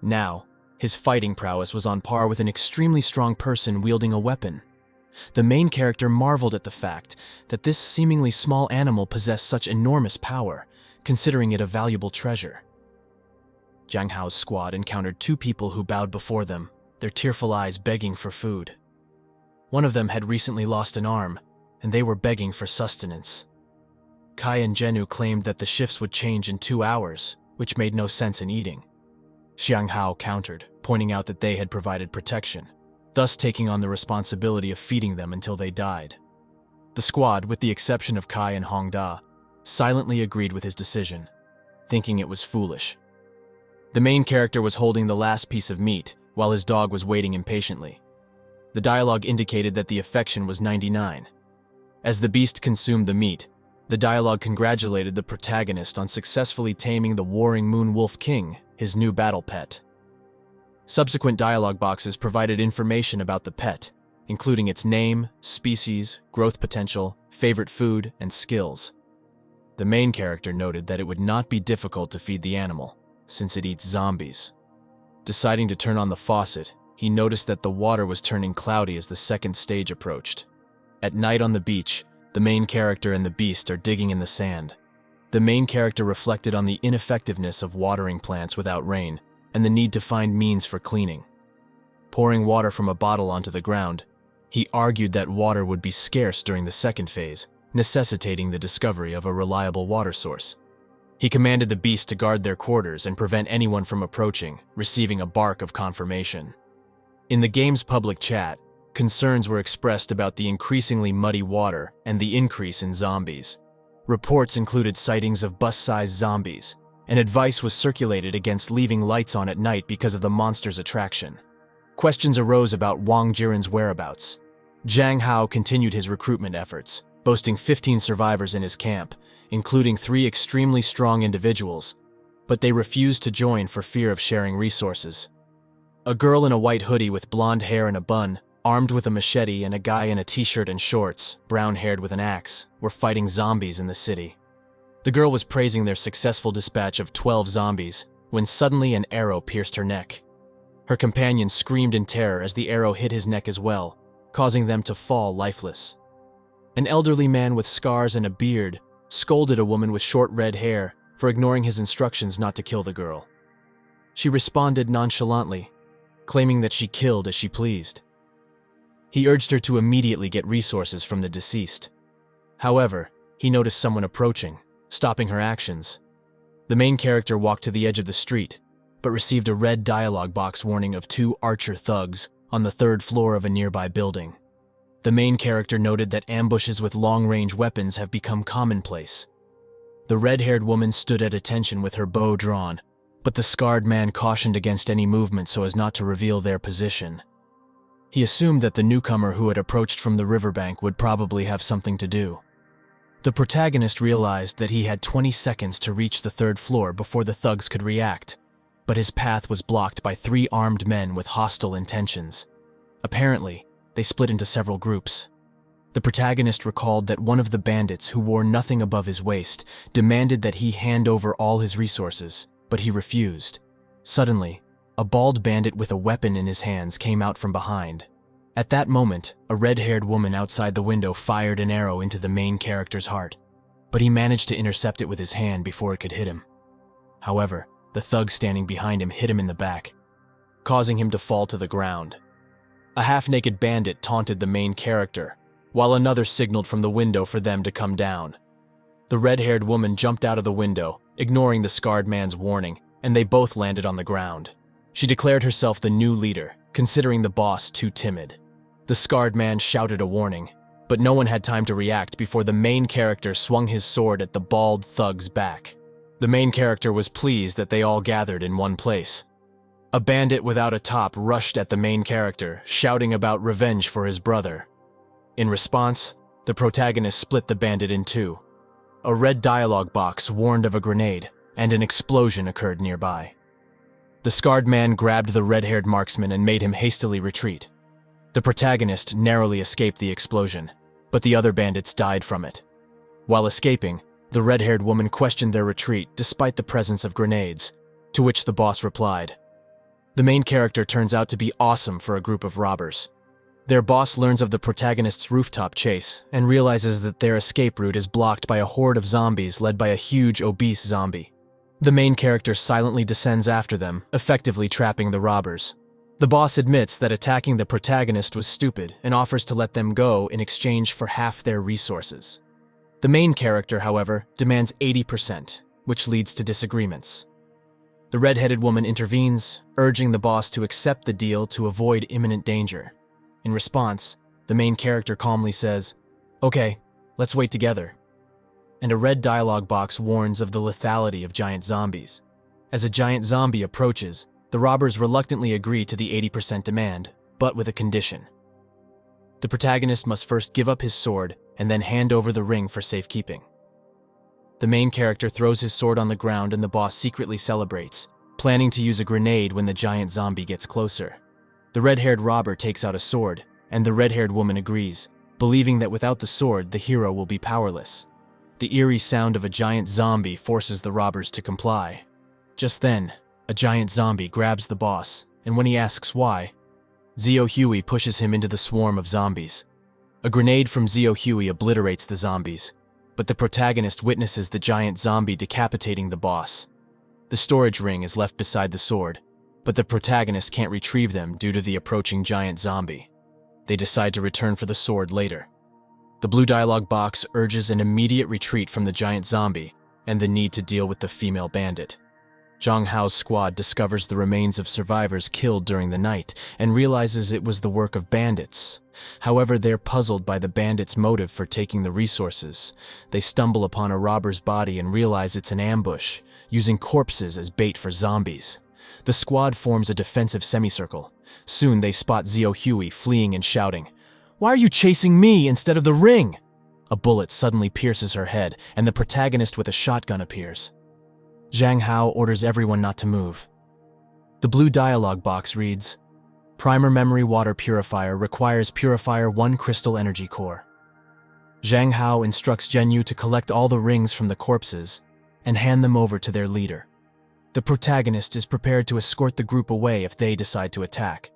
Now, his fighting prowess was on par with an extremely strong person wielding a weapon. The main character marveled at the fact that this seemingly small animal possessed such enormous power, considering it a valuable treasure. Zhang Hao's squad encountered two people who bowed before them, their tearful eyes begging for food. One of them had recently lost an arm, and they were begging for sustenance. Kai and Zhenu claimed that the shifts would change in 2 hours, which made no sense in eating. Xiang Hao countered, pointing out that they had provided protection, thus taking on the responsibility of feeding them until they died. The squad, with the exception of Kai and Hongda, silently agreed with his decision, thinking it was foolish. The main character was holding the last piece of meat, while his dog was waiting impatiently. The dialogue indicated that the affection was 99. As the beast consumed the meat, the dialogue congratulated the protagonist on successfully taming the warring Moon Wolf King, his new battle pet. Subsequent dialogue boxes provided information about the pet, including its name, species, growth potential, favorite food, and skills. The main character noted that it would not be difficult to feed the animal, since it eats zombies. Deciding to turn on the faucet, he noticed that the water was turning cloudy as the second stage approached. At night on the beach, the main character and the beast are digging in the sand. The main character reflected on the ineffectiveness of watering plants without rain and the need to find means for cleaning. Pouring water from a bottle onto the ground, he argued that water would be scarce during the second phase, necessitating the discovery of a reliable water source. He commanded the beast to guard their quarters and prevent anyone from approaching, receiving a bark of confirmation. In the game's public chat, concerns were expressed about the increasingly muddy water and the increase in zombies. Reports included sightings of bus-sized zombies, and advice was circulated against leaving lights on at night because of the monster's attraction. Questions arose about Wang Jiren's whereabouts. Zhang Hao continued his recruitment efforts, boasting 15 survivors in his camp, including 3 extremely strong individuals, but they refused to join for fear of sharing resources. A girl in a white hoodie with blonde hair and a bun, armed with a machete, and a guy in a t-shirt and shorts, brown-haired with an axe, were fighting zombies in the city. The girl was praising their successful dispatch of 12 zombies, when suddenly an arrow pierced her neck. Her companion screamed in terror as the arrow hit his neck as well, causing them to fall lifeless. An elderly man with scars and a beard scolded a woman with short red hair for ignoring his instructions not to kill the girl. She responded nonchalantly, claiming that she killed as she pleased. He urged her to immediately get resources from the deceased. However, he noticed someone approaching, stopping her actions. The main character walked to the edge of the street, but received a red dialogue box warning of 2 archer thugs on the 3rd floor of a nearby building. The main character noted that ambushes with long-range weapons have become commonplace. The red-haired woman stood at attention with her bow drawn, but the scarred man cautioned against any movement so as not to reveal their position. He assumed that the newcomer who had approached from the riverbank would probably have something to do. The protagonist realized that he had 20 seconds to reach the 3rd floor before the thugs could react, but his path was blocked by 3 armed men with hostile intentions. Apparently, they split into several groups. The protagonist recalled that one of the bandits, who wore nothing above his waist, demanded that he hand over all his resources, but he refused. Suddenly, a bald bandit with a weapon in his hands came out from behind. At that moment, a red-haired woman outside the window fired an arrow into the main character's heart, but he managed to intercept it with his hand before it could hit him. However, the thug standing behind him hit him in the back, causing him to fall to the ground. A half-naked bandit taunted the main character, while another signaled from the window for them to come down. The red-haired woman jumped out of the window, ignoring the scarred man's warning, and they both landed on the ground. She declared herself the new leader, considering the boss too timid. The scarred man shouted a warning, but no one had time to react before the main character swung his sword at the bald thug's back. The main character was pleased that they all gathered in one place. A bandit without a top rushed at the main character, shouting about revenge for his brother. In response, the protagonist split the bandit in 2. A red dialogue box warned of a grenade, and an explosion occurred nearby. The scarred man grabbed the red-haired marksman and made him hastily retreat. The protagonist narrowly escaped the explosion, but the other bandits died from it. While escaping, the red-haired woman questioned their retreat despite the presence of grenades, to which the boss replied. The main character turns out to be awesome for a group of robbers. Their boss learns of the protagonist's rooftop chase and realizes that their escape route is blocked by a horde of zombies led by a huge, obese zombie. The main character silently descends after them, effectively trapping the robbers. The boss admits that attacking the protagonist was stupid and offers to let them go in exchange for half their resources. The main character, however, demands 80%, which leads to disagreements. The red-headed woman intervenes, urging the boss to accept the deal to avoid imminent danger. In response, the main character calmly says, "Okay, let's wait together." And a red dialogue box warns of the lethality of giant zombies. As a giant zombie approaches, the robbers reluctantly agree to the 80% demand, but with a condition. The protagonist must first give up his sword and then hand over the ring for safekeeping. The main character throws his sword on the ground and the boss secretly celebrates, planning to use a grenade when the giant zombie gets closer. The red-haired robber takes out a sword, and the red-haired woman agrees, believing that without the sword, the hero will be powerless. The eerie sound of a giant zombie forces the robbers to comply. Just then, a giant zombie grabs the boss, and when he asks why, Zio Huey pushes him into the swarm of zombies. A grenade from Zio Huey obliterates the zombies, but the protagonist witnesses the giant zombie decapitating the boss. The storage ring is left beside the sword, but the protagonist can't retrieve them due to the approaching giant zombie. They decide to return for the sword later. The blue dialogue box urges an immediate retreat from the giant zombie and the need to deal with the female bandit. Zhang Hao's squad discovers the remains of survivors killed during the night and realizes it was the work of bandits. However, they're puzzled by the bandits' motive for taking the resources. They stumble upon a robber's body and realize it's an ambush, using corpses as bait for zombies. The squad forms a defensive semicircle. Soon they spot Zio Huey fleeing and shouting, "Why are you chasing me instead of the ring?" A bullet suddenly pierces her head and the protagonist with a shotgun appears. Zhang Hao orders everyone not to move. The blue dialogue box reads, "Primer memory water purifier requires purifier 1 crystal energy core." Zhang Hao instructs Zhenyu to collect all the rings from the corpses and hand them over to their leader. The protagonist is prepared to escort the group away if they decide to attack,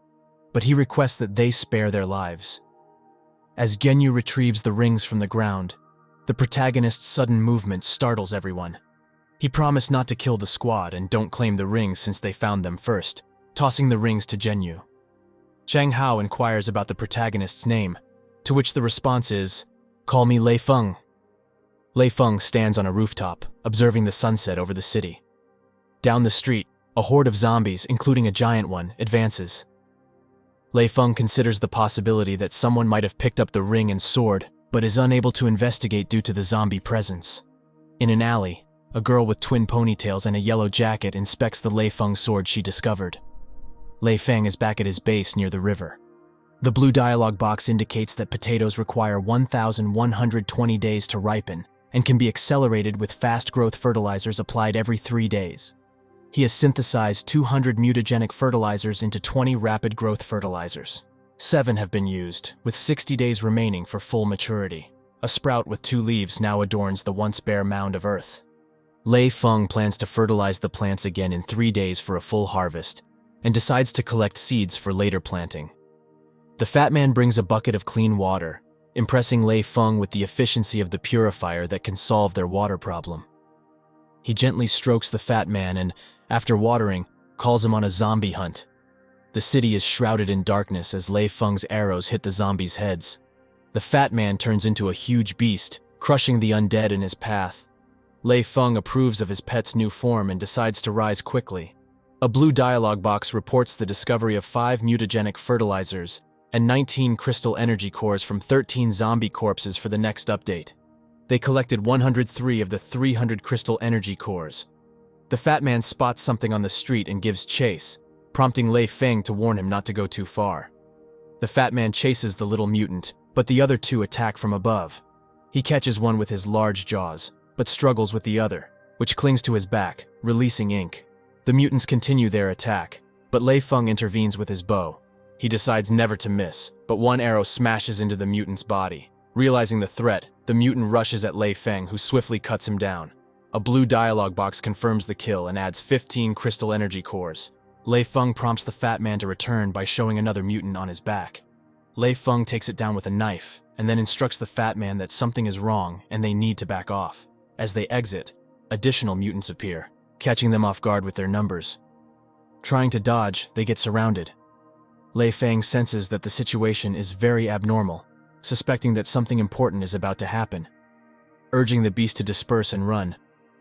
but he requests that they spare their lives. As Genyu retrieves the rings from the ground, The protagonist's sudden movement startles everyone. He promised not to kill the squad and don't claim the rings since they found them first, tossing the rings to Zhenyu. Zhang Hao inquires about the protagonist's name, to which the response is, "Call me Lei Feng." Lei Feng stands on a rooftop, observing the sunset over the city. Down the street, a horde of zombies, including a giant one, advances. Lei Feng considers the possibility that someone might have picked up the ring and sword, but is unable to investigate due to the zombie presence. In an alley, a girl with twin ponytails and a yellow jacket inspects the Lei Feng sword she discovered. Lei Feng is back at his base near the river. The blue dialogue box indicates that potatoes require 1,120 days to ripen and can be accelerated with fast-growth fertilizers applied every 3 days. He has synthesized 200 mutagenic fertilizers into 20 rapid-growth fertilizers. 7 have been used, with 60 days remaining for full maturity. A sprout with 2 leaves now adorns the once bare mound of earth. Lei Feng plans to fertilize the plants again in 3 days for a full harvest, and decides to collect seeds for later planting. The fat man brings a bucket of clean water, impressing Lei Feng with the efficiency of the purifier that can solve their water problem. He gently strokes the fat man and, after watering, calls him on a zombie hunt. The city is shrouded in darkness as Lei Feng's arrows hit the zombies' heads. The fat man turns into a huge beast, crushing the undead in his path. Lei Feng approves of his pet's new form and decides to rise quickly. A blue dialogue box reports the discovery of 5 mutagenic fertilizers and 19 crystal energy cores from 13 zombie corpses for the next update. They collected 103 of the 300 crystal energy cores. The fat man spots something on the street and gives chase, prompting Lei Feng to warn him not to go too far. The fat man chases the little mutant, but the other 2 attack from above. He catches one with his large jaws, but struggles with the other, which clings to his back, releasing ink. The mutants continue their attack, but Lei Feng intervenes with his bow. He decides never to miss, but one arrow smashes into the mutant's body. Realizing the threat, the mutant rushes at Lei Feng, who swiftly cuts him down. A blue dialogue box confirms the kill and adds 15 crystal energy cores. Lei Feng prompts the fat man to return by showing another mutant on his back. Lei Feng takes it down with a knife, and then instructs the fat man that something is wrong and they need to back off. As they exit, additional mutants appear, catching them off guard with their numbers. Trying to dodge, they get surrounded. Lei Feng senses that the situation is very abnormal, suspecting that something important is about to happen. Urging the beast to disperse and run,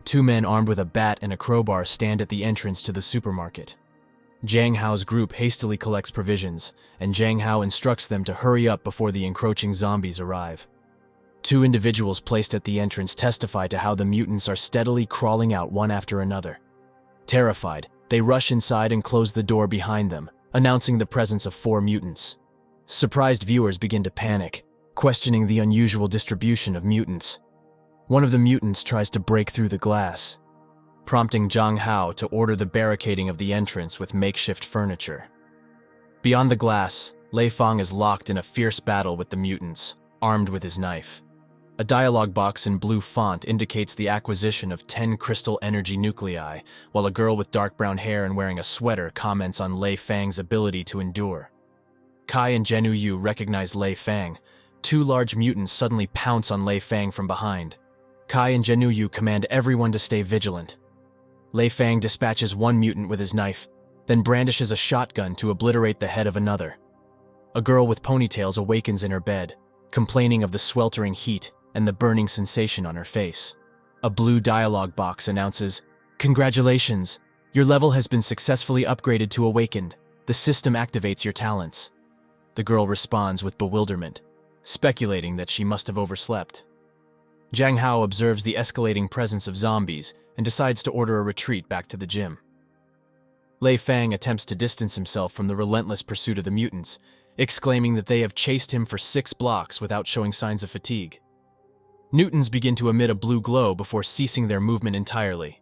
2 men armed with a bat and a crowbar stand at the entrance to the supermarket. Zhang Hao's group hastily collects provisions, and Zhang Hao instructs them to hurry up before the encroaching zombies arrive. 2 individuals placed at the entrance testify to how the mutants are steadily crawling out one after another. Terrified, they rush inside and close the door behind them, announcing the presence of 4 mutants. Surprised viewers begin to panic, questioning the unusual distribution of mutants. One of the mutants tries to break through the glass, prompting Zhang Hao to order the barricading of the entrance with makeshift furniture. Beyond the glass, Lei Feng is locked in a fierce battle with the mutants, armed with his knife. A dialogue box in blue font indicates the acquisition of 10 crystal energy nuclei, while a girl with dark brown hair and wearing a sweater comments on Lei Feng's ability to endure. Kai and Zhenyu Yu recognize Lei Feng. 2 large mutants suddenly pounce on Lei Feng from behind. Kai and Zhenyu Yu command everyone to stay vigilant. Lei Feng dispatches one mutant with his knife, then brandishes a shotgun to obliterate the head of another. A girl with ponytails awakens in her bed, complaining of the sweltering heat and the burning sensation on her face. A blue dialogue box announces, "Congratulations! Your level has been successfully upgraded to Awakened. The system activates your talents." The girl responds with bewilderment, speculating that she must have overslept. Zhang Hao observes the escalating presence of zombies and decides to order a retreat back to the gym. Lei Feng attempts to distance himself from the relentless pursuit of the mutants, exclaiming that they have chased him for 6 blocks without showing signs of fatigue. Mutants begin to emit a blue glow before ceasing their movement entirely.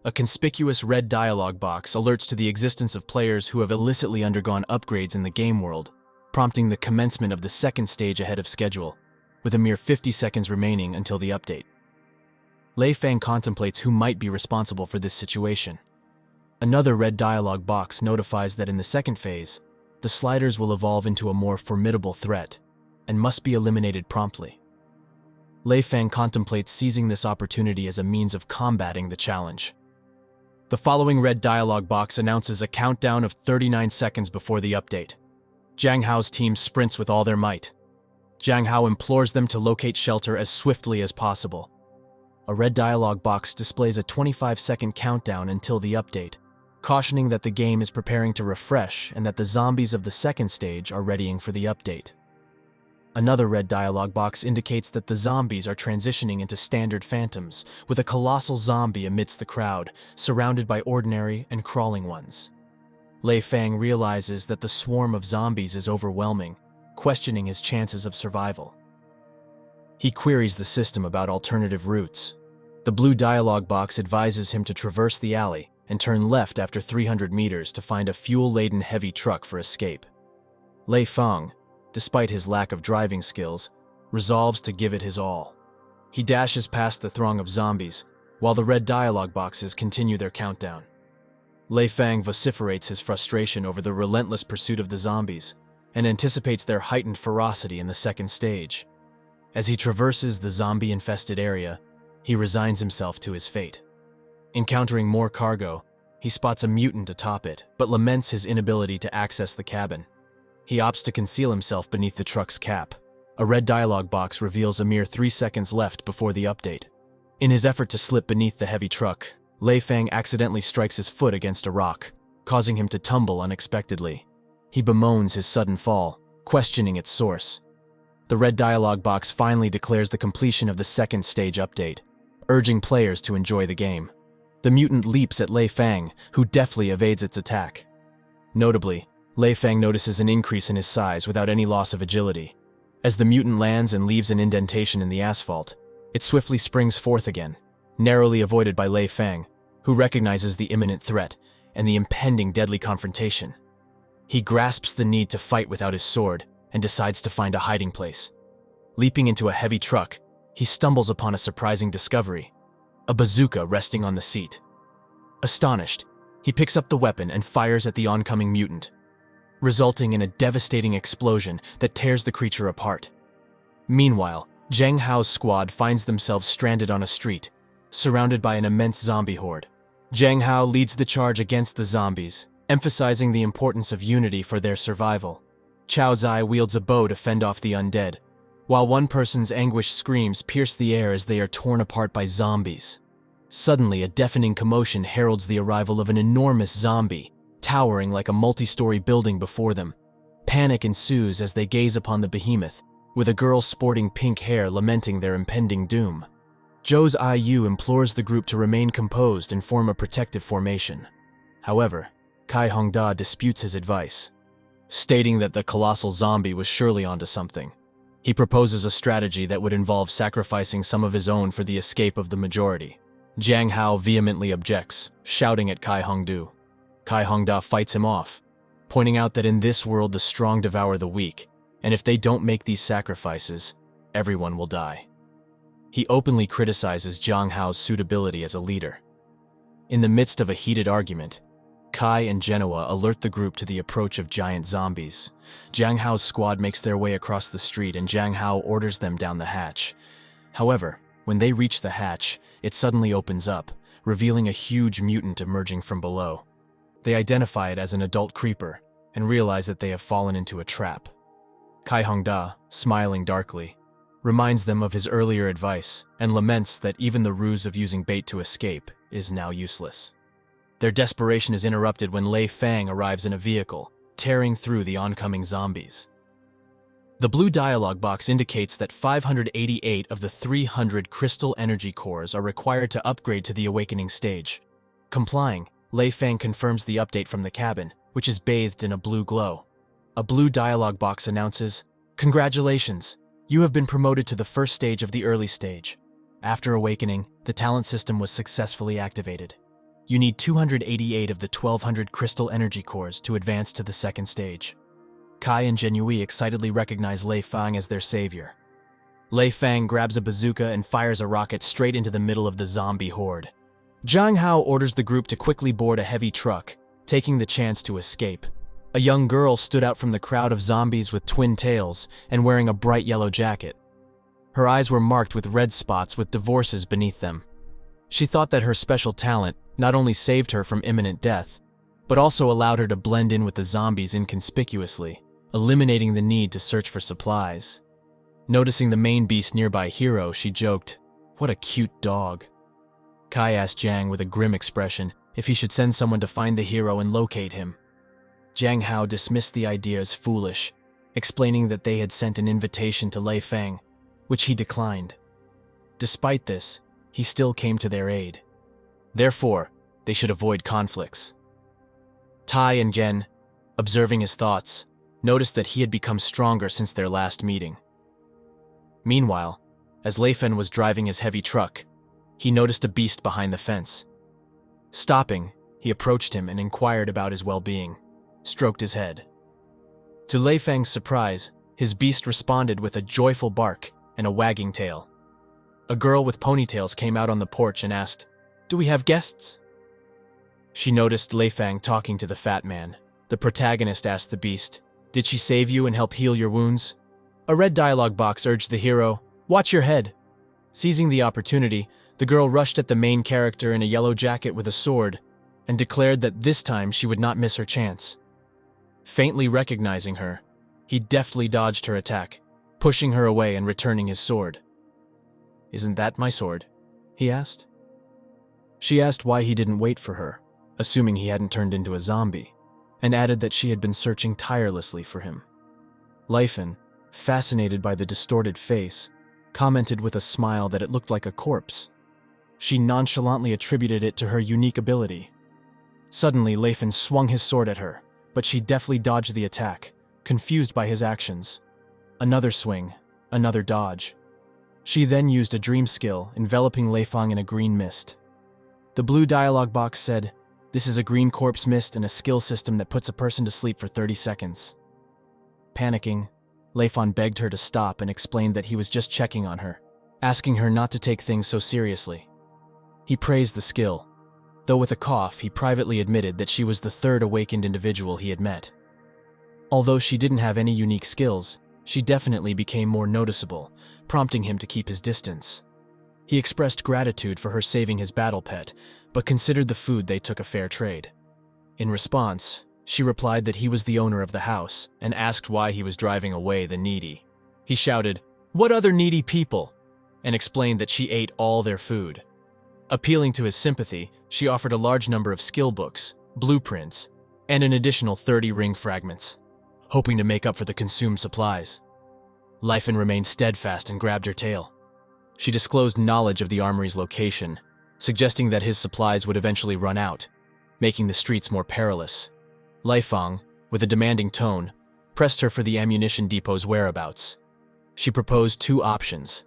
A conspicuous red dialogue box alerts to the existence of players who have illicitly undergone upgrades in the game world, prompting the commencement of the second stage ahead of schedule, with a mere 50 seconds remaining until the update. Lei Feng contemplates who might be responsible for this situation. Another red dialogue box notifies that in the second phase, the sliders will evolve into a more formidable threat and must be eliminated promptly. Lei Fang contemplates seizing this opportunity as a means of combating the challenge. The following red dialogue box announces a countdown of 39 seconds before the update. Jiang Hao's team sprints with all their might. Jiang Hao implores them to locate shelter as swiftly as possible. A red dialogue box displays a 25-second countdown until the update, cautioning that the game is preparing to refresh and that the zombies of the second stage are readying for the update. Another red dialogue box indicates that the zombies are transitioning into standard phantoms, with a colossal zombie amidst the crowd, surrounded by ordinary and crawling ones. Lei Fang realizes that the swarm of zombies is overwhelming, questioning his chances of survival. He queries the system about alternative routes. The blue dialogue box advises him to traverse the alley and turn left after 300 meters to find a fuel-laden heavy truck for escape. Lei Fang, despite his lack of driving skills, resolves to give it his all. He dashes past the throng of zombies, while the red dialogue boxes continue their countdown. Lei Fang vociferates his frustration over the relentless pursuit of the zombies, and anticipates their heightened ferocity in the second stage. As he traverses the zombie-infested area, he resigns himself to his fate. Encountering more cargo, he spots a mutant atop it, but laments his inability to access the cabin. He opts to conceal himself beneath the truck's cap. A red dialogue box reveals a mere 3 seconds left before the update. In his effort to slip beneath the heavy truck, Lei Fang accidentally strikes his foot against a rock, causing him to tumble unexpectedly. He bemoans his sudden fall, questioning its source. The red dialogue box finally declares the completion of the second stage update, urging players to enjoy the game. The mutant leaps at Lei Fang, who deftly evades its attack. Notably, Lei Fang notices an increase in his size without any loss of agility. As the mutant lands and leaves an indentation in the asphalt, it swiftly springs forth again, narrowly avoided by Lei Fang, who recognizes the imminent threat and the impending deadly confrontation. He grasps the need to fight without his sword and decides to find a hiding place. Leaping into a heavy truck, he stumbles upon a surprising discovery: a bazooka resting on the seat. Astonished, he picks up the weapon and fires at the oncoming mutant, resulting in a devastating explosion that tears the creature apart. Meanwhile, Jiang Hao's squad finds themselves stranded on a street, surrounded by an immense zombie horde. Jiang Hao leads the charge against the zombies, emphasizing the importance of unity for their survival. Chao Zai wields a bow to fend off the undead, while one person's anguished screams pierce the air as they are torn apart by zombies. Suddenly, a deafening commotion heralds the arrival of an enormous zombie, towering like a multi-story building before them. Panic ensues as they gaze upon the behemoth, with a girl sporting pink hair lamenting their impending doom. Zhou's IU implores the group to remain composed and form a protective formation. However, Kai Hongda disputes his advice, stating that the colossal zombie was surely onto something. He proposes a strategy that would involve sacrificing some of his own for the escape of the majority. Jiang Hao vehemently objects, shouting at Kai Hongdu. Kai Hongda fights him off, pointing out that in this world the strong devour the weak, and if they don't make these sacrifices, everyone will die. He openly criticizes Jiang Hao's suitability as a leader. In the midst of a heated argument, Kai and Genoa alert the group to the approach of giant zombies. Jiang Hao's squad makes their way across the street and Jiang Hao orders them down the hatch. However, when they reach the hatch, it suddenly opens up, revealing a huge mutant emerging from below. They identify it as an adult creeper and realize that they have fallen into a trap. Kai Hongda, smiling darkly, reminds them of his earlier advice and laments that even the ruse of using bait to escape is now useless. Their desperation is interrupted when Lei Fang arrives in a vehicle, tearing through the oncoming zombies. The blue dialogue box indicates that 588 of the 300 crystal energy cores are required to upgrade to the awakening stage. Complying, Lei Fang confirms the update from the cabin, which is bathed in a blue glow. A blue dialogue box announces, "Congratulations! You have been promoted to the first stage of the early stage. After awakening, the talent system was successfully activated. You need 288 of the 1200 crystal energy cores to advance to the second stage." Kai and Zhenyue excitedly recognize Lei Fang as their savior. Lei Fang grabs a bazooka and fires a rocket straight into the middle of the zombie horde. Jiang Hao orders the group to quickly board a heavy truck, taking the chance to escape. A young girl stood out from the crowd of zombies with twin tails and wearing a bright yellow jacket. Her eyes were marked with red spots with divorces beneath them. She thought that her special talent not only saved her from imminent death, but also allowed her to blend in with the zombies inconspicuously, eliminating the need to search for supplies. Noticing the main beast nearby Hero, she joked, "What a cute dog." Kai asked Jiang with a grim expression if he should send someone to find the hero and locate him. Jiang Hao dismissed the idea as foolish, explaining that they had sent an invitation to Lei Feng, which he declined. Despite this, he still came to their aid. Therefore, they should avoid conflicts. Tai and Gen, observing his thoughts, noticed that he had become stronger since their last meeting. Meanwhile, as Lei Feng was driving his heavy truck, he noticed a beast behind the fence. Stopping, he approached him and inquired about his well-being, stroked his head. To Lei Feng's surprise, his beast responded with a joyful bark and a wagging tail. A girl with ponytails came out on the porch and asked, "Do we have guests?" She noticed Lei Feng talking to the fat man. The protagonist asked the beast, "Did she save you and help heal your wounds?" A red dialogue box urged the hero, "Watch your head." Seizing the opportunity, the girl rushed at the main character in a yellow jacket with a sword and declared that this time she would not miss her chance. Faintly recognizing her, he deftly dodged her attack, pushing her away and returning his sword. "Isn't that my sword?" he asked. She asked why he didn't wait for her, assuming he hadn't turned into a zombie, and added that she had been searching tirelessly for him. Lei Feng, fascinated by the distorted face, commented with a smile that it looked like a corpse. She nonchalantly attributed it to her unique ability. Suddenly, Lei Feng swung his sword at her, but she deftly dodged the attack, confused by his actions. Another swing, another dodge. She then used a dream skill, enveloping Lei Feng in a green mist. The blue dialogue box said, "This is a green corpse mist and a skill system that puts a person to sleep for 30 seconds. Panicking, Lei Feng begged her to stop and explained that he was just checking on her, asking her not to take things so seriously. He praised the skill, though with a cough he privately admitted that she was the third awakened individual he had met. Although she didn't have any unique skills, she definitely became more noticeable, prompting him to keep his distance. He expressed gratitude for her saving his battle pet, but considered the food they took a fair trade. In response, she replied that he was the owner of the house and asked why he was driving away the needy. He shouted, "What other needy people?" and explained that she ate all their food. Appealing to his sympathy, she offered a large number of skill books, blueprints, and an additional 30 ring fragments, hoping to make up for the consumed supplies. Lei Feng remained steadfast and grabbed her tail. She disclosed knowledge of the armory's location, suggesting that his supplies would eventually run out, making the streets more perilous. Lei Feng, with a demanding tone, pressed her for the ammunition depot's whereabouts. She proposed two options.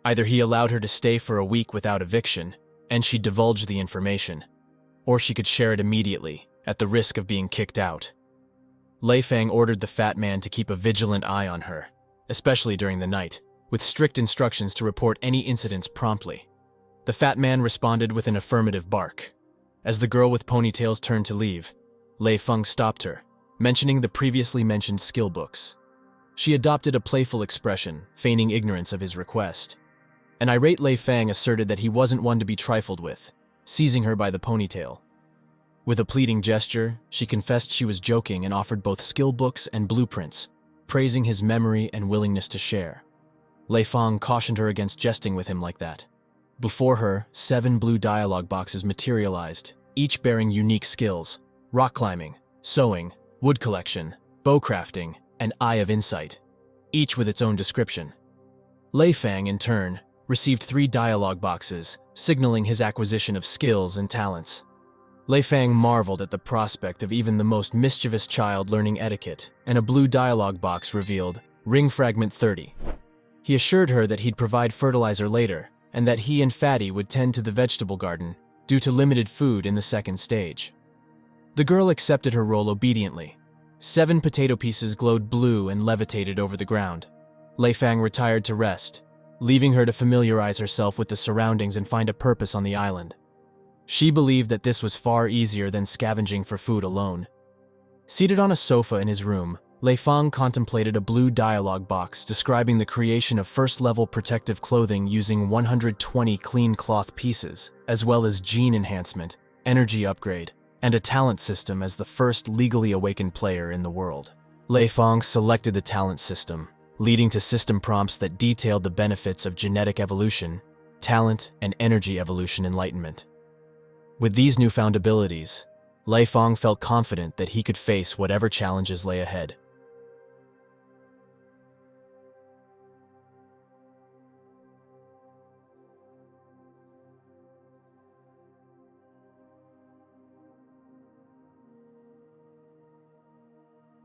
Either he allowed her to stay for a week without eviction, and she divulged the information, or she could share it immediately, at the risk of being kicked out. Lei Feng ordered the fat man to keep a vigilant eye on her, especially during the night, with strict instructions to report any incidents promptly. The fat man responded with an affirmative bark. As the girl with ponytails turned to leave, Lei Feng stopped her, mentioning the previously mentioned skill books. She adopted a playful expression, feigning ignorance of his request. An irate Lei Feng asserted that he wasn't one to be trifled with, seizing her by the ponytail. With a pleading gesture, she confessed she was joking and offered both skill books and blueprints, praising his memory and willingness to share. Lei Feng cautioned her against jesting with him like that. Before her, 7 blue dialogue boxes materialized, each bearing unique skills: rock climbing, sewing, wood collection, bow crafting, and Eye of Insight, each with its own description. Lei Feng, in turn, received 3 dialogue boxes, signaling his acquisition of skills and talents. Lei Feng marveled at the prospect of even the most mischievous child learning etiquette, and a blue dialogue box revealed Ring Fragment 30. He assured her that he'd provide fertilizer later, and that he and Fatty would tend to the vegetable garden, due to limited food in the second stage. The girl accepted her role obediently. 7 potato pieces glowed blue and levitated over the ground. Lei Feng retired to rest, leaving her to familiarize herself with the surroundings and find a purpose on the island. She believed that this was far easier than scavenging for food alone. Seated on a sofa in his room, Lei Feng contemplated a blue dialogue box describing the creation of first-level protective clothing using 120 clean cloth pieces, as well as gene enhancement, energy upgrade, and a talent system as the first legally awakened player in the world. Lei Feng selected the talent system, leading to system prompts that detailed the benefits of genetic evolution, talent, and energy evolution enlightenment. With these newfound abilities, Lei Feng felt confident that he could face whatever challenges lay ahead.